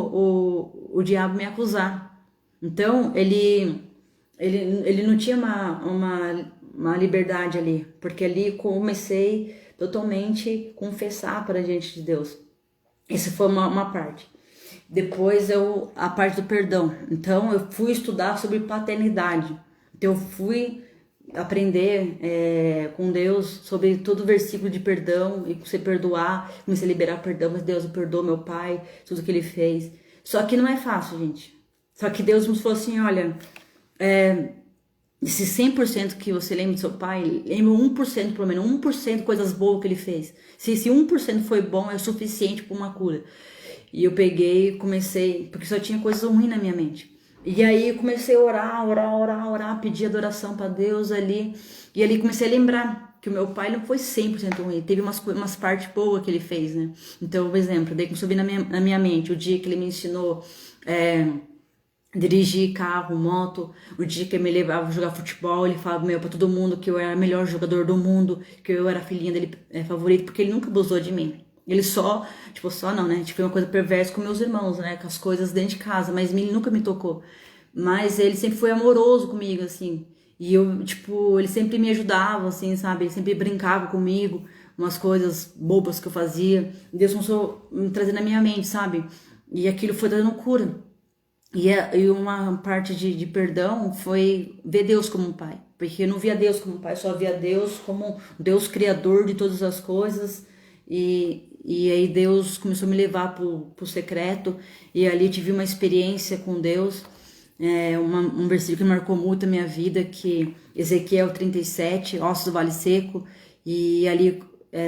o diabo me acusar. Então ele não tinha uma liberdade ali, porque ali comecei totalmente a confessar para diante de Deus. Essa foi uma parte. Depois a parte do perdão. Então eu fui estudar sobre paternidade. Então eu fui aprender com Deus sobre todo o versículo de perdão e você perdoar. Comecei a liberar perdão, mas Deus, eu perdoo meu pai, tudo que ele fez. Só que não é fácil, gente. Só que Deus nos falou assim, olha, esse 100% que você lembra do seu pai, lembra 1% pelo menos, 1% de coisas boas que ele fez. Se esse 1% foi bom, é o suficiente para uma cura. E eu peguei e comecei, porque só tinha coisas ruins na minha mente. E aí eu comecei a orar, pedir adoração para Deus ali. E ali comecei a lembrar que o meu pai não foi 100% ruim. Teve umas partes boas que ele fez, né? Então, por exemplo, daí começou a vir na minha mente o dia que ele me ensinou dirigir carro, moto. O dia que ele me levava a jogar futebol, ele falava pra todo mundo que eu era o melhor jogador do mundo, que eu era a filhinha dele favorita, porque ele nunca abusou de mim. Ele só não, né? Tipo, uma coisa perversa com meus irmãos, né? Com as coisas dentro de casa, mas ele nunca me tocou. Mas ele sempre foi amoroso comigo, assim. E eu, tipo, ele sempre me ajudava, assim, sabe? Ele sempre brincava comigo, umas coisas bobas que eu fazia. Deus começou a me trazer na minha mente, sabe? E aquilo foi dando cura. E uma parte de perdão foi ver Deus como um pai. Porque eu não via Deus como um pai, só via Deus como Deus criador de todas as coisas. E aí Deus começou a me levar pro secreto. E ali eu tive uma experiência com Deus. Um versículo que marcou muito a minha vida, que Ezequiel 37, ossos do vale seco. E ali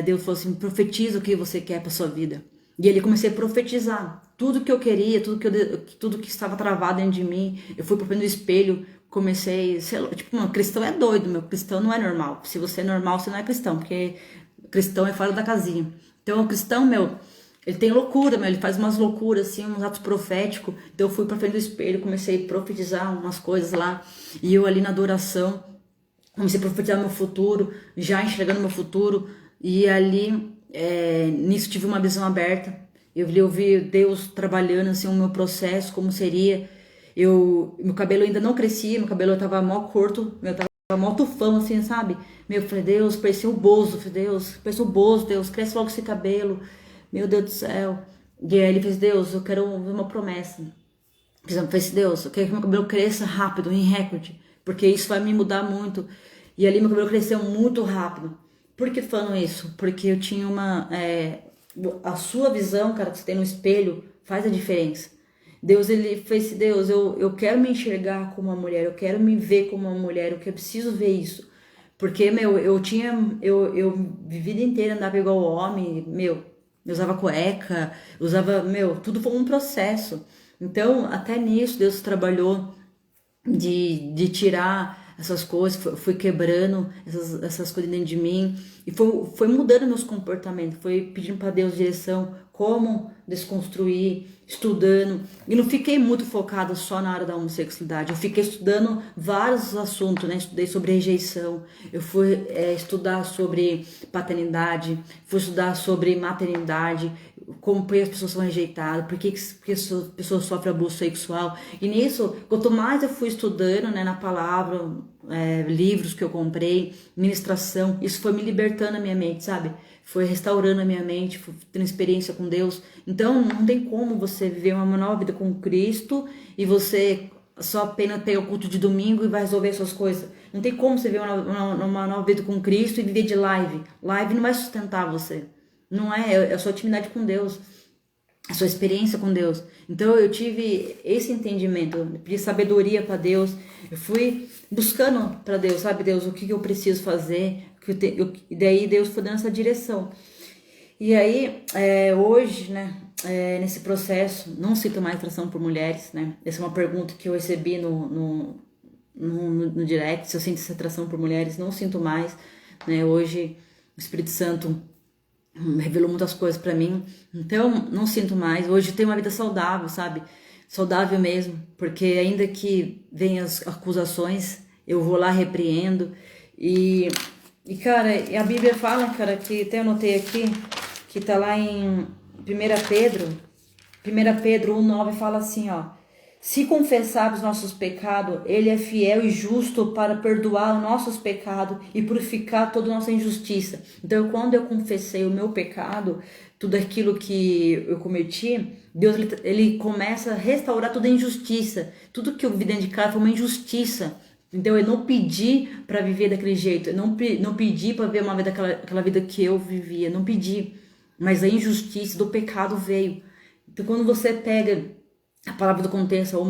Deus falou assim, profetiza o que você quer para sua vida. E ele comecei a profetizar tudo que eu queria, tudo que estava travado dentro de mim. Eu fui pro frente do espelho, comecei, sei lá, tipo, mano, cristão é doido, meu, cristão não é normal. Se você é normal, você não é cristão, porque cristão é fora da casinha. Então, o cristão, meu, ele tem loucura, meu, ele faz umas loucuras, assim, uns atos proféticos. Então, eu fui pra frente do espelho, comecei a profetizar umas coisas lá, e eu ali na adoração, comecei a profetizar meu futuro, já enxergando meu futuro, e ali, nisso tive uma visão aberta. Eu vi Deus trabalhando, assim, o meu processo, como seria. Meu cabelo ainda não crescia, meu cabelo tava mó curto, meu tava mó tufão, assim, sabe? Meu, eu falei, Deus, parecia o Bozo, falei, Deus, parecia o Bozo, Deus, cresce logo esse cabelo, meu Deus do céu. E aí ele fez, Deus, eu quero uma promessa. Eu falei, Deus, eu quero que meu cabelo cresça rápido, em recorde, porque isso vai me mudar muito. E ali meu cabelo cresceu muito rápido. Por que tô falando isso? Porque eu tinha a sua visão, cara, que você tem no espelho, faz a diferença. Deus, ele fez, Deus, eu quero me enxergar como uma mulher, eu quero me ver como uma mulher, eu preciso ver isso. Porque, meu, eu vida inteira andava igual homem, meu, eu usava cueca, usava, meu, tudo foi um processo. Então, até nisso, Deus trabalhou de tirar essas coisas, fui quebrando essas coisas dentro de mim e foi mudando meus comportamentos, foi pedindo para Deus direção, como desconstruir, estudando. E não fiquei muito focada só na área da homossexualidade, eu fiquei estudando vários assuntos, né? Estudei sobre rejeição, eu fui estudar sobre paternidade, fui estudar sobre maternidade, como as pessoas são rejeitadas, por que as pessoas sofrem abuso sexual. E nisso, quanto mais eu fui estudando, né, na palavra, livros que eu comprei, ministração, isso foi me libertando a minha mente, sabe? Foi restaurando a minha mente, foi tendo experiência com Deus. Então, não tem como você viver uma nova vida com Cristo e você só apenas pegar o culto de domingo e vai resolver suas coisas. Não tem como você viver uma nova vida com Cristo e viver de live. Live não vai sustentar você. Não é a sua intimidade com Deus. a sua experiência com Deus. Então eu tive esse entendimento, eu pedi sabedoria para Deus, eu fui buscando para Deus, sabe, Deus, o que eu preciso fazer, e daí Deus foi dando essa direção. E aí, hoje, né, nesse processo, não sinto mais atração por mulheres, né? Essa é uma pergunta que eu recebi no direct, se eu sinto essa atração por mulheres, não sinto mais, né? Hoje, o Espírito Santo revelou muitas coisas pra mim, então não sinto mais. Hoje eu tenho uma vida saudável, sabe? Saudável mesmo, porque ainda que venham as acusações, eu vou lá, repreendo. E cara, a Bíblia fala, cara, que até eu anotei aqui, que tá lá em 1 Pedro 1,9 fala assim, ó: se confessarmos nossos pecados, Ele é fiel e justo para perdoar os nossos pecados e purificar toda a nossa injustiça. Então, quando eu confessei o meu pecado, tudo aquilo que eu cometi, Deus ele começa a restaurar toda a injustiça. Tudo que eu vi dentro de casa foi uma injustiça. Então, eu não pedi para viver daquele jeito, eu não pedi para ver uma vida, aquela vida que eu vivia, não pedi. Mas a injustiça do pecado veio. Então, quando você pega a palavra do contexto, a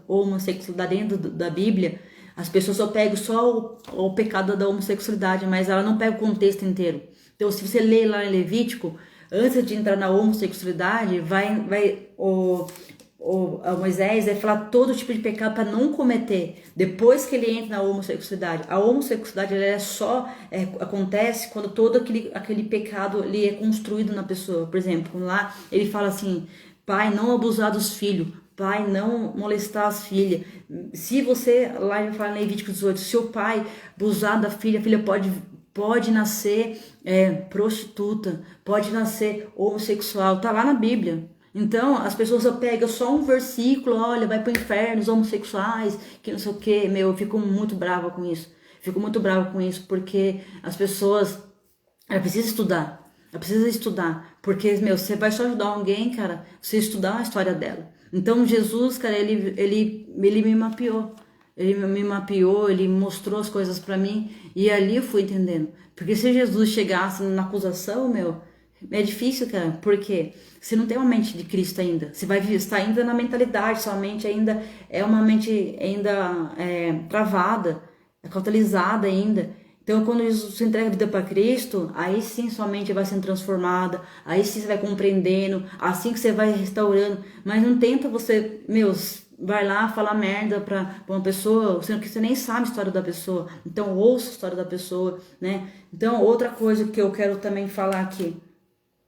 homossexualidade dentro da Bíblia, as pessoas só pegam só o pecado da homossexualidade, mas ela não pega o contexto inteiro. Então, se você lê lá em Levítico, antes de entrar na homossexualidade, o Moisés vai falar todo tipo de pecado para não cometer. Depois que ele entra na homossexualidade, a homossexualidade ela acontece quando todo aquele pecado ele é construído na pessoa. Por exemplo, lá ele fala assim: pai, não abusar dos filhos, pai, não molestar as filhas. Se você, lá ele fala em Levítico 18, se o pai abusar da filha, a filha pode nascer prostituta, pode nascer homossexual, tá lá na Bíblia. Então, as pessoas pegam só um versículo, olha, vai pro inferno os homossexuais, que não sei o que, eu fico muito brava com isso. Fico muito brava com isso, porque as pessoas, ela precisa estudar. Ela precisa estudar, porque, você vai só ajudar alguém, cara, você estudar a história dela. Então, Jesus, cara, ele me mapeou. Ele me mapeou, ele mostrou as coisas pra mim, e ali eu fui entendendo. Porque se Jesus chegasse na acusação, é difícil, cara, porque você não tem uma mente de Cristo ainda. Você vai estar ainda na mentalidade, sua mente ainda é uma mente ainda travada, cauterizada ainda. Então, quando você entrega a vida para Cristo, aí sim sua mente vai sendo transformada, aí sim você vai compreendendo, assim que você vai restaurando. Mas não tenta você, vai lá falar merda pra uma pessoa, sendo que você nem sabe a história da pessoa. Então, ouça a história da pessoa, né? Então, outra coisa que eu quero também falar aqui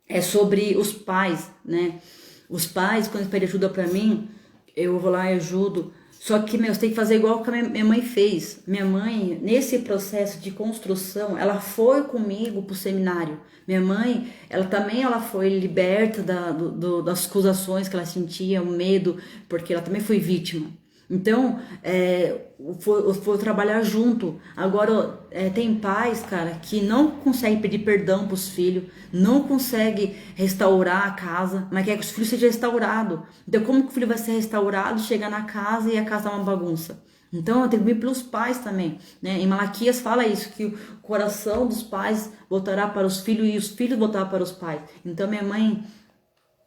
é sobre os pais, né? Os pais, quando eles pedem ajuda pra mim, eu vou lá e ajudo. Só que, você tem que fazer igual que a minha mãe fez. Minha mãe, nesse processo de construção, ela foi comigo pro seminário. Minha mãe, ela foi liberta das acusações que ela sentia, o medo, porque ela também foi vítima. Então, foi trabalhar junto. Agora, tem pais, cara, que não conseguem pedir perdão pros filhos, não conseguem restaurar a casa, mas quer que os filhos sejam restaurados. Então, como que o filho vai ser restaurado, chegar na casa e a casa é uma bagunça? Então, eu tenho que vir pelos pais também, né? Em Malaquias fala isso, que o coração dos pais voltará para os filhos e os filhos voltarão para os pais. Então, minha mãe,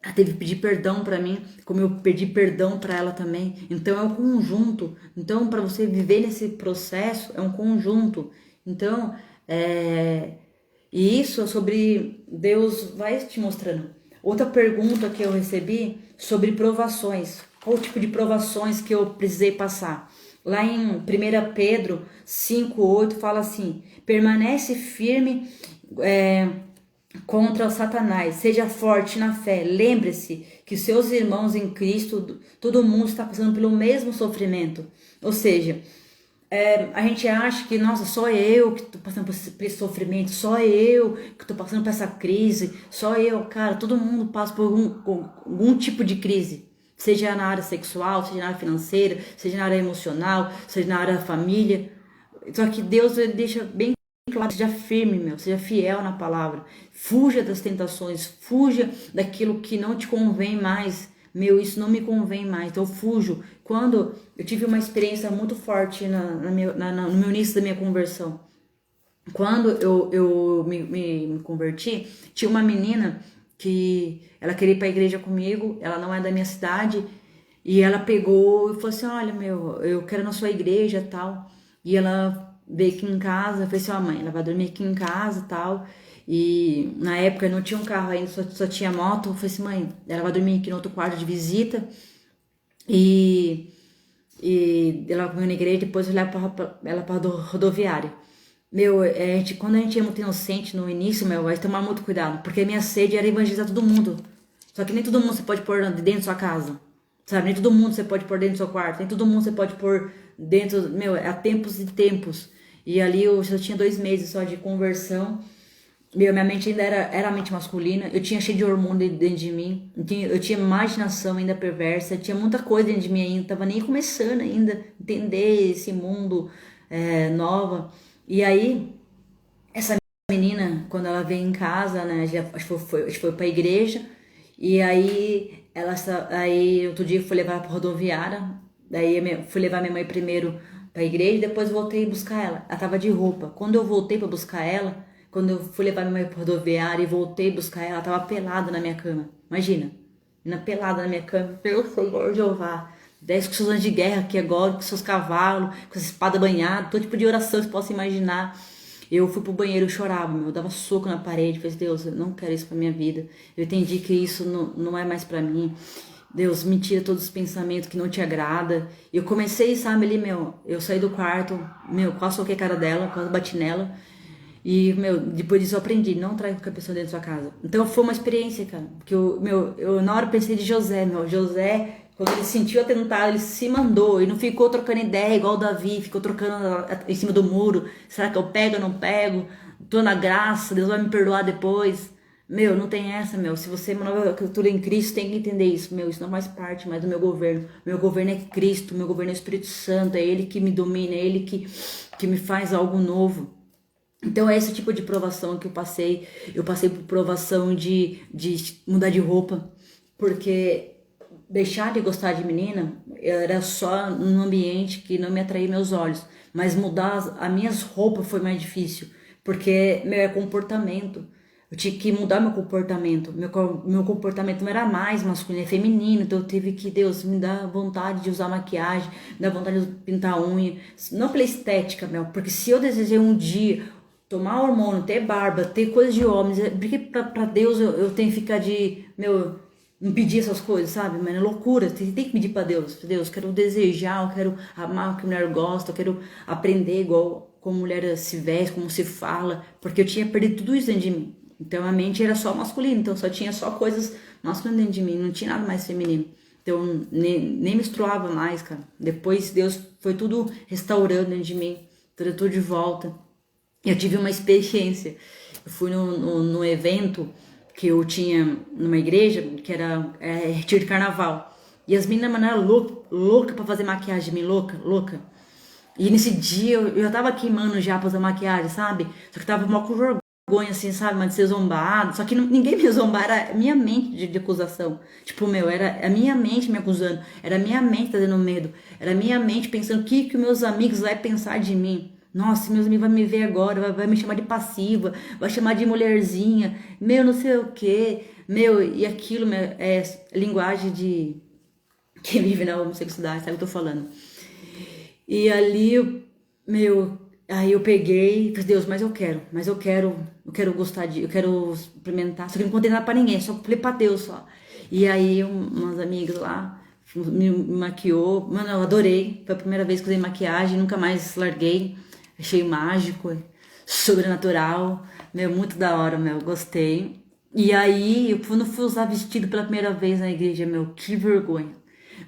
ela teve que pedir perdão para mim, como eu pedi perdão para ela também. Então é um conjunto. Então, para você viver nesse processo, é um conjunto. Então, e isso é sobre Deus vai te mostrando. Outra pergunta que eu recebi sobre provações. Qual tipo de provações que eu precisei passar? Lá em 1 Pedro 5,8 fala assim: permanece firme contra Satanás, seja forte na fé. Lembre-se que seus irmãos em Cristo, todo mundo está passando pelo mesmo sofrimento. Ou seja, a gente acha que, nossa, só eu que estou passando por esse sofrimento, só eu que estou passando por essa crise, só eu. Cara, todo mundo passa por algum tipo de crise. Seja na área sexual, seja na área financeira, seja na área emocional, seja na área da família. Só que Deus ele deixa bem claro, seja firme, seja fiel na palavra. Fuja das tentações, fuja daquilo que não te convém mais. Isso não me convém mais, então eu fujo. Quando eu tive uma experiência muito forte no meu início da minha conversão, quando eu me converti, tinha uma menina que ela queria ir pra igreja comigo, ela não é da minha cidade, e ela pegou e falou assim, olha, meu, eu quero ir na sua igreja e tal. E ela veio aqui em casa, eu falei assim, ó mãe, ela vai dormir aqui em casa e tal. E na época eu não tinha um carro ainda, só tinha moto. Eu falei assim, mãe, ela vai dormir aqui no outro quarto de visita. E, e ela vai comigo na igreja, depois eu levo ela pra rodoviária. Meu, quando a gente é muito inocente no início, meu, vai tomar muito cuidado. Porque a minha sede era evangelizar todo mundo. Só que nem todo mundo você pode pôr dentro da sua casa. Sabe? Nem todo mundo você pode pôr dentro do seu quarto. Nem todo mundo você pode pôr dentro. Meu, há tempos e tempos. E ali eu já tinha 2 meses só de conversão. Meu, minha mente ainda era a mente masculina. Eu tinha cheio de hormônio dentro de mim. Eu tinha imaginação ainda perversa. Tinha muita coisa dentro de mim ainda. Tava nem começando ainda a entender esse mundo nova. E aí, essa menina, quando ela veio em casa, né? Acho que foi pra igreja. E aí, aí outro dia eu fui levar ela pra rodoviária. Daí fui levar minha mãe primeiro pra igreja, depois voltei buscar ela. Ela tava de roupa. Quando eu voltei pra buscar ela, quando eu fui levar minha mãe pra rodoviária e voltei buscar ela, ela tava pelada na minha cama. Imagina, pelada na minha cama. Meu Senhor Jeová. 10 com seus anjos de guerra aqui agora, com seus cavalos, com essa espada banhada, todo tipo de oração que você possa imaginar. Eu fui pro banheiro, eu chorava, meu, eu dava soco na parede, falei, Deus, eu não quero isso pra minha vida. Eu entendi que isso não é mais pra mim. Deus, me tira todos os pensamentos que não te agrada. Eu comecei, sabe, ali, meu, eu saí do quarto, meu, quase soquei a cara dela, quase bati nela. E, meu, depois disso eu aprendi, não traz qualquer pessoa dentro da sua casa. Então foi uma experiência, cara, porque eu na hora pensei de José, meu, José, quando ele sentiu o atentado, ele se mandou e não ficou trocando ideia igual o Davi, ficou trocando em cima do muro. Será que eu pego ou não pego? Tô na graça, Deus vai me perdoar depois. Meu, não tem essa, meu. Se você é uma nova criatura em Cristo, tem que entender isso. Meu, isso não faz parte mais do meu governo. Meu governo é Cristo, meu governo é o Espírito Santo, é Ele que me domina, é Ele que me faz algo novo. Então é esse tipo de provação que eu passei. Eu passei por provação de mudar de roupa, porque deixar de gostar de menina era só num ambiente que não me atraía meus olhos. Mas mudar as minhas roupas foi mais difícil, porque meu é comportamento. Eu tinha que mudar meu comportamento. Meu comportamento não era mais masculino, é feminino. Então eu tive que, Deus, me dá vontade de usar maquiagem, me dá vontade de pintar unha. Não pela estética, meu, porque se eu desejei um dia tomar hormônio, ter barba, ter coisa de homens, porque pra Deus eu tenho que ficar meu, não pedir essas coisas, sabe? Mas é loucura, tem que pedir pra Deus. Deus, eu quero desejar, eu quero amar o que a mulher gosta, eu quero aprender igual como mulher se veste, como se fala, porque eu tinha perdido tudo isso dentro de mim. Então a mente era só masculina, então só tinha só coisas masculinas dentro de mim, não tinha nada mais feminino. Então nem menstruava mais, cara. Depois Deus foi tudo restaurando dentro de mim, tudo de volta. Eu tive uma experiência. Eu fui num evento que eu tinha numa igreja, que era retiro de carnaval. E as meninas, mano, eram louca pra fazer maquiagem, me louca, louca. E nesse dia eu já tava queimando já pra fazer maquiagem, sabe? Só que tava mó com vergonha, assim, sabe? Mas de ser zombado. Só que ninguém me zombava, era a minha mente de acusação. Tipo, meu, era a minha mente me acusando. Era a minha mente trazendo medo. Era a minha mente pensando o que os meus amigos vão pensar de mim. Nossa, meus amigos vão me ver agora, vai me chamar de passiva, vai chamar de mulherzinha, meu, não sei o quê, meu, e aquilo meu, é linguagem de quem vive na homossexualidade, sabe o que eu tô falando? E ali, meu, aí eu peguei, falei, Deus, mas eu quero gostar eu quero experimentar, só que não contei nada pra ninguém, só falei pra Deus só. E aí, umas amigas lá me maquiou, mano, eu adorei, foi a primeira vez que usei maquiagem, nunca mais larguei. Achei mágico, sobrenatural, meu, muito da hora, meu, gostei. E aí, quando fui usar vestido pela primeira vez na igreja, meu, que vergonha.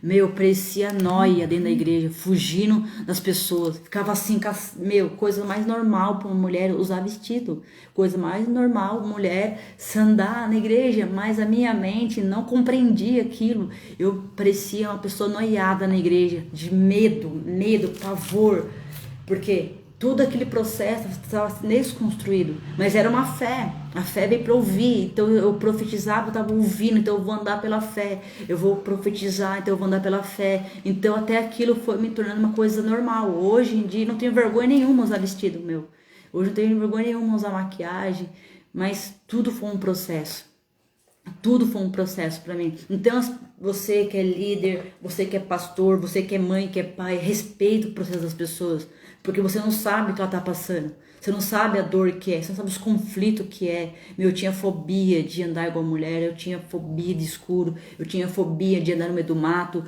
Meu, parecia nóia dentro da igreja, fugindo das pessoas. Ficava assim, meu, coisa mais normal para uma mulher usar vestido. Coisa mais normal, mulher se andar na igreja. Mas a minha mente não compreendia aquilo. Eu parecia uma pessoa noiada na igreja, de medo, pavor. Porque todo aquele processo estava desconstruído, mas era uma fé. A fé veio para ouvir, então eu profetizava, eu estava ouvindo, então eu vou andar pela fé. Eu vou profetizar, então eu vou andar pela fé. Então até aquilo foi me tornando uma coisa normal. Hoje em dia não tenho vergonha nenhuma usar vestido meu. Hoje não tenho vergonha nenhuma usar maquiagem, mas tudo foi um processo. Tudo foi um processo para mim. Então, você que é líder, você que é pastor, você que é mãe, que é pai, respeita o processo das pessoas, porque você não sabe o que ela tá passando. Você não sabe a dor que é, você não sabe os conflitos que é. Eu tinha fobia de andar igual mulher, eu tinha fobia de escuro, eu tinha fobia de andar no meio do mato.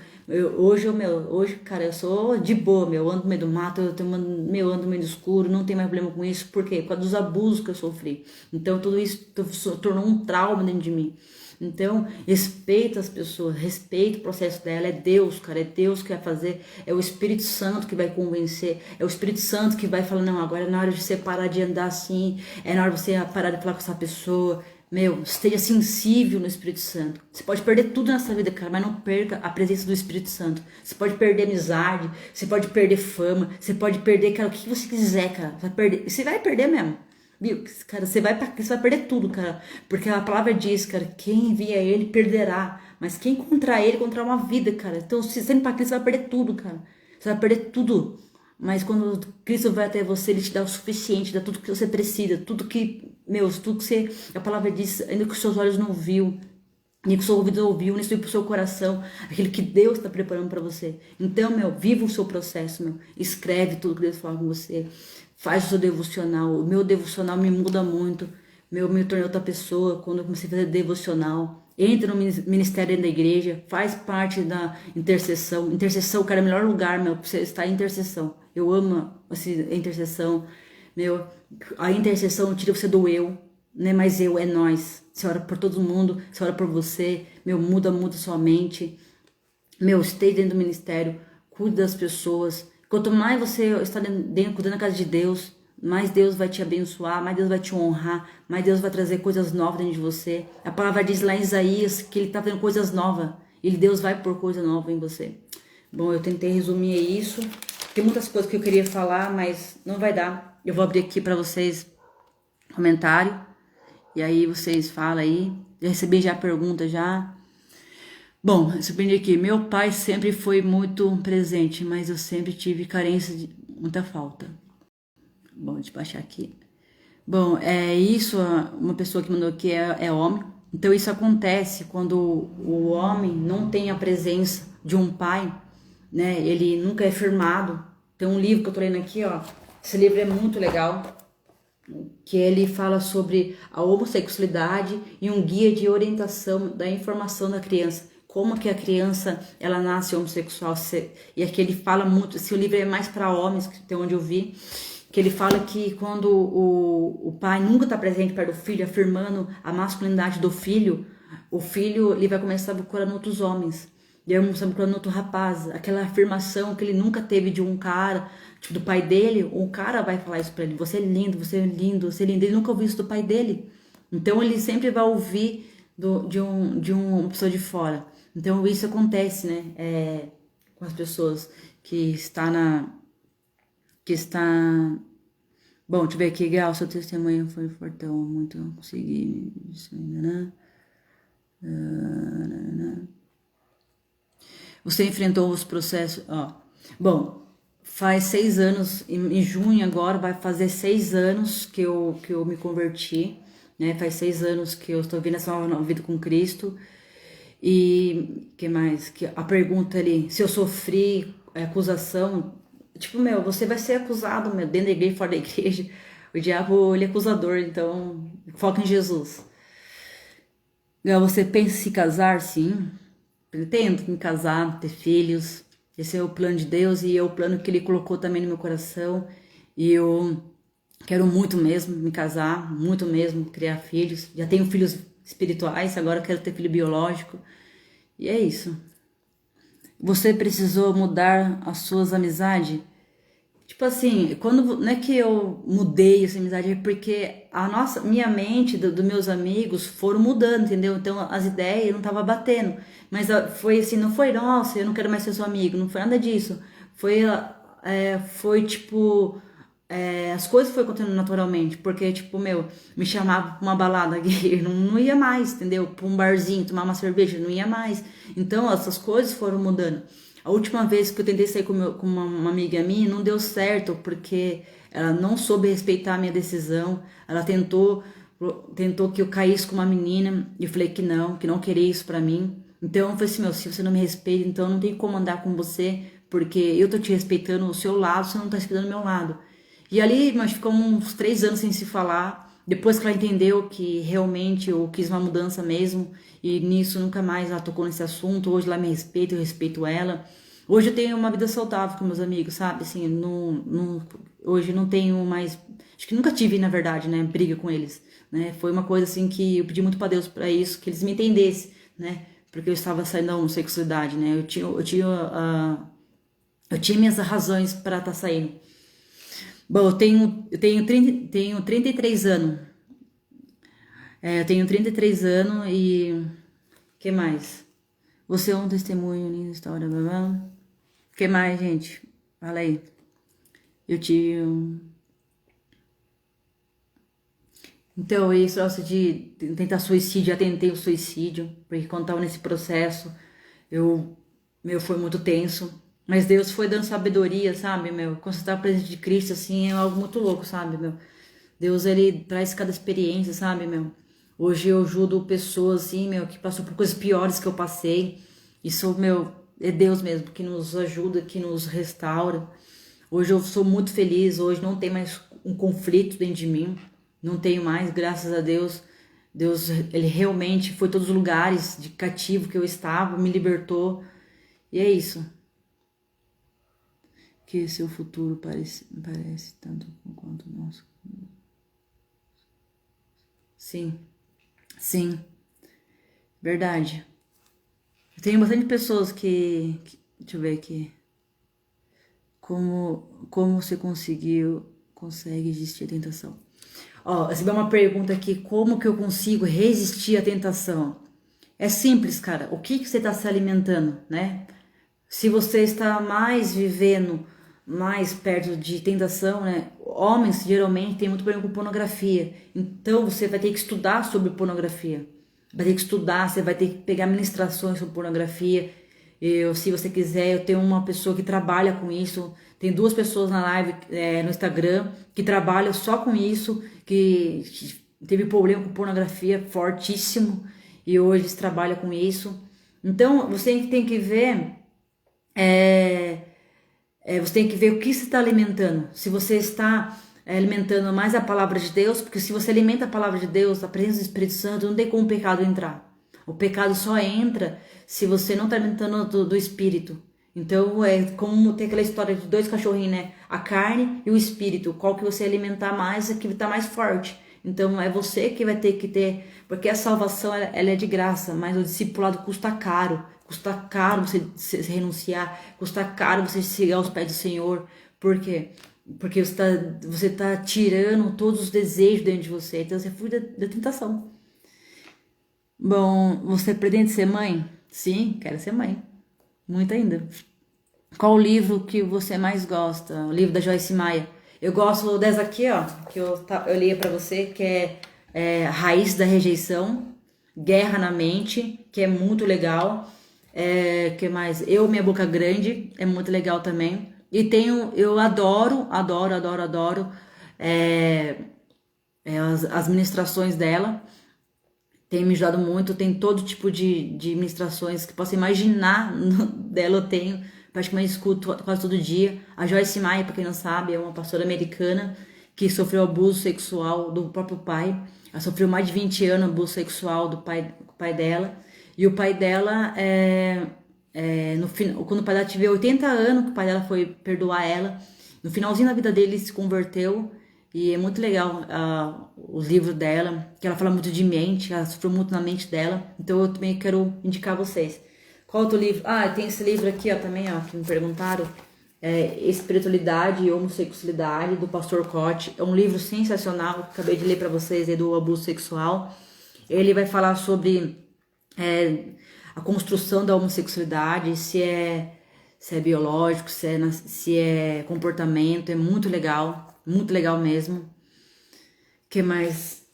Hoje, cara, eu sou de boa, eu ando no meio do mato, ando no meio do escuro, não tem mais problema com isso, por quê? Por causa dos abusos que eu sofri. Então, tudo isso tornou um trauma dentro de mim. Então, respeita as pessoas, respeita o processo dela. É Deus, cara, é Deus que vai fazer. É o Espírito Santo que vai convencer. É o Espírito Santo que vai falar, não, agora é na hora de você parar de andar assim. É na hora de você parar de falar com essa pessoa. Esteja sensível no Espírito Santo. Você pode perder tudo nessa vida, cara, mas não perca a presença do Espírito Santo. Você pode perder amizade, você pode perder fama, você pode perder, cara, o que você quiser, cara. Você vai perder mesmo. Viu? Cara, você vai perder tudo, cara. Porque a palavra diz, cara, quem envia ele perderá. Mas quem encontrar ele, encontrar uma vida, cara. Então, se você não para Cristo, você vai perder tudo, cara. Você vai perder tudo. Mas quando Cristo vai até você, ele te dá o suficiente, dá tudo que você precisa. Tudo que você. A palavra diz, ainda que os seus olhos não viu, nem que o seu ouvido ouviu, nem subiu pro seu coração, aquilo que Deus está preparando para você. Então, viva o seu processo, escreve tudo que Deus fala com você, faz o seu devocional. O meu devocional me muda muito, me tornei outra pessoa quando eu comecei a fazer devocional. Entra no ministério dentro da igreja, faz parte da intercessão. Intercessão, cara, é o melhor lugar, pra você estar em intercessão. Eu amo assim, a intercessão, a intercessão tira você do eu, não é mais eu, é nós. Você ora por todo mundo, você ora por você, muda sua mente. Esteja dentro do ministério, cuide das pessoas. Quanto mais você está cuidando da casa de Deus, mais Deus vai te abençoar, mais Deus vai te honrar, mais Deus vai trazer coisas novas dentro de você. A palavra diz lá em Isaías que ele está fazendo coisas novas. E Deus vai pôr coisa nova em você. Bom, eu tentei resumir isso. Tem muitas coisas que eu queria falar, mas não vai dar. Eu vou abrir aqui para vocês comentário. E aí vocês falam aí. Já recebi já a pergunta já. Bom, recebi aqui. Meu pai sempre foi muito presente, mas eu sempre tive carência de muita falta. Bom, deixa eu baixar aqui. Bom, isso, uma pessoa que mandou aqui é homem. Então isso acontece quando o homem não tem a presença de um pai, né? Ele nunca é firmado. Tem um livro que eu tô lendo aqui, ó. Esse livro é muito legal, que ele fala sobre a homossexualidade e um guia de orientação da informação da criança. Como que a criança, ela nasce homossexual. E aqui ele fala muito, esse livro é mais para homens, que tem onde eu vi, que ele fala que quando o pai nunca está presente perto do filho, afirmando a masculinidade do filho, o filho ele vai começar a procurar em outros homens. E aí vai começar a procurar em outro rapaz. Aquela afirmação que ele nunca teve de um cara, tipo, do pai dele, o cara vai falar isso para ele. Você é lindo, você é lindo, você é lindo. Ele nunca ouviu isso do pai dele. Então ele sempre vai ouvir de uma pessoa de fora. Então isso acontece, né? Com as pessoas que está. Bom, deixa eu ver aqui, Gal, seu testemunho foi fortão, muito consegui isso ainda, né? Você enfrentou os processos, ó. Bom, faz 6 anos, em junho agora, vai fazer 6 anos que eu me converti, né? Faz 6 anos que eu estou vivendo essa nova vida com Cristo. E que mais? Que a pergunta ali, se eu sofri acusação, tipo, você vai ser acusado, dentro da igreja e fora da igreja. O diabo, ele é acusador, então foca em Jesus. Você pensa em se casar? Sim. Pretendo me casar, ter filhos. Esse é o plano de Deus e é o plano que ele colocou também no meu coração. E eu quero muito mesmo me casar, muito mesmo criar filhos. Já tenho filhos espirituais, agora eu quero ter filho biológico. E é isso. Você precisou mudar as suas amizades? Tipo assim, não é que eu mudei essa amizade, é porque minha mente dos meus amigos foram mudando, entendeu? Então as ideias não estavam batendo. Mas foi assim, não foi, nossa, eu não quero mais ser seu amigo, não foi nada disso. Foi tipo, as coisas foram acontecendo naturalmente, porque tipo, me chamava pra uma balada gay, não ia mais, entendeu? Pra um barzinho, tomar uma cerveja, não ia mais. Então essas coisas foram mudando. A última vez que eu tentei sair com uma amiga minha, não deu certo, porque ela não soube respeitar a minha decisão. Ela tentou tentou que eu caísse com uma menina, e eu falei que não queria isso pra mim. Então eu falei assim, meu, se você não me respeita, então não tem como andar com você, porque eu tô te respeitando o seu lado, você não tá respeitando o meu lado. E ali nós ficamos uns 3 anos sem se falar. Depois que ela entendeu que realmente eu quis uma mudança mesmo, e nisso nunca mais ela tocou nesse assunto. Hoje ela me respeita, eu respeito ela. Hoje eu tenho uma vida saudável com meus amigos, sabe? Assim, hoje não tenho mais. Acho que nunca tive, na verdade, né? Briga com eles, né? Foi uma coisa assim que eu pedi muito pra Deus pra isso, que eles me entendessem, né? Porque eu estava saindo da homossexualidade, né? Eu tinha minhas razões pra estar saindo. Bom, tenho 33 anos. Eu tenho 33 anos e. Que mais? Você é um testemunho, linda história, blá blá. Que mais, gente? Fala aí. Eu tive. Então, esse negócio de tentar suicídio, já tentei o suicídio, porque quando tava nesse processo, eu, foi muito tenso. Mas Deus foi dando sabedoria, sabe, meu? Quando você tá presente de Cristo, assim, é algo muito louco, sabe, meu? Deus, ele traz cada experiência, sabe, meu? Hoje eu ajudo pessoas, assim, meu, que passou por coisas piores que eu passei. Isso, meu, é Deus mesmo que nos ajuda, que nos restaura. Hoje eu sou muito feliz, hoje não tem mais um conflito dentro de mim. Não tenho mais, graças a Deus. Deus, ele realmente foi a todos os lugares de cativo que eu estava, me libertou. E é isso. Que seu futuro parece tanto quanto o nosso. Sim, sim, verdade. Eu tenho bastante pessoas deixa eu ver aqui. Como você consegue resistir à tentação? Ó, recebi uma pergunta aqui, como que eu consigo resistir à tentação? É simples, cara. O que você está se alimentando, né? Se você está mais vivendo mais perto de tentação, né? Homens geralmente têm muito problema com pornografia. Então você vai ter que estudar sobre pornografia. Vai ter que estudar, você vai ter que pegar ministrações sobre pornografia. Se você quiser, eu tenho uma pessoa que trabalha com isso. Tem 2 pessoas na live, no Instagram, que trabalham só com isso, que teve problema com pornografia fortíssimo e hoje eles trabalham com isso. Então você tem que ver, você tem que ver o que você está alimentando. Se você está alimentando mais a palavra de Deus, porque se você alimenta a palavra de Deus, a presença do Espírito Santo, não tem como o pecado entrar. O pecado só entra se você não está alimentando do Espírito. Então é como tem aquela história de 2 cachorrinhos, né? A carne e o Espírito. Qual que você alimentar mais é que está mais forte. Então é você que vai ter que ter, porque a salvação ela é de graça, mas o discipulado custa caro. Custa caro você renunciar, custa caro você chegar aos pés do Senhor. Por quê? Porque você tá tirando todos os desejos dentro de você. Então você fuge da tentação. Bom, você pretende ser mãe? Sim, quero ser mãe. Muito ainda. Qual o livro que você mais gosta? O livro da Joyce Meyer. Eu gosto dessa aqui, ó, que eu li pra você, que é Raiz da Rejeição, Guerra na Mente, que é muito legal. Que mais? Eu, Minha Boca Grande, é muito legal também. E eu adoro as ministrações dela. Tem me ajudado muito, tem todo tipo de ministrações que possa imaginar dela, eu tenho. Praticamente escuto quase todo dia. A Joyce Meyer, pra quem não sabe, é uma pastora americana que sofreu abuso sexual do próprio pai. Ela sofreu mais de 20 anos abuso sexual do pai dela. E o pai dela, quando o pai dela tiver 80 anos, que o pai dela foi perdoar ela, no finalzinho da vida dele, ele se converteu. E é muito legal os livros dela, que ela fala muito de mente, ela sofreu muito na mente dela. Então eu também quero indicar a vocês. Qual outro livro? Tem esse livro aqui, ó, também, ó, que me perguntaram. Espiritualidade e Homossexualidade, do Pastor Cote. É um livro sensacional, que acabei de ler para vocês, do abuso sexual. Ele vai falar sobre a construção da homossexualidade, se é biológico, se é comportamento. É muito legal mesmo. Que mais?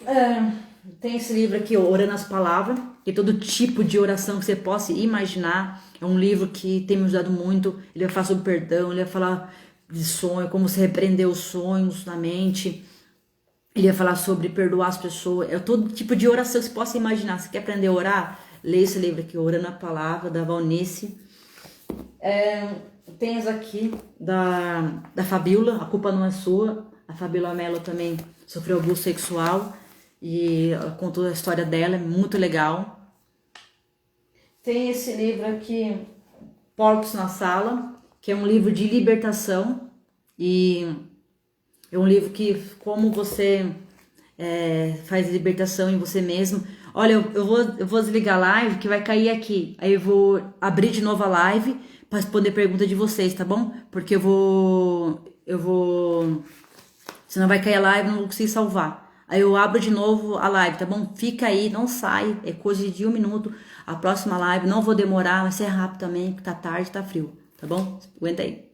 Tem esse livro aqui, Orando as Palavras, que é todo tipo de oração que você possa imaginar. É um livro que tem me ajudado muito. Ele vai falar sobre perdão, ele vai falar de sonho, como você repreender os sonhos na mente. Ele ia falar sobre perdoar as pessoas. É todo tipo de oração que você possa imaginar. Você quer aprender a orar? Leia esse livro aqui, Orando a Palavra, da Valnice. Tem essa aqui da Fabíola, A Culpa Não É Sua. A Fabíola Mello também sofreu abuso sexual e ela contou a história dela, é muito legal. Tem esse livro aqui, Porcos na Sala, que é um livro de libertação e é um livro que como você faz libertação em você mesmo. Olha, eu vou desligar a live que vai cair aqui. Aí eu vou abrir de novo a live para responder pergunta de vocês, tá bom? Porque senão vai cair a live, não vou conseguir salvar. Aí eu abro de novo a live, tá bom? Fica aí, não sai, é coisa de 1 minuto. A próxima live, não vou demorar, vai ser rápido também, porque tá tarde, tá frio, tá bom? Aguenta aí.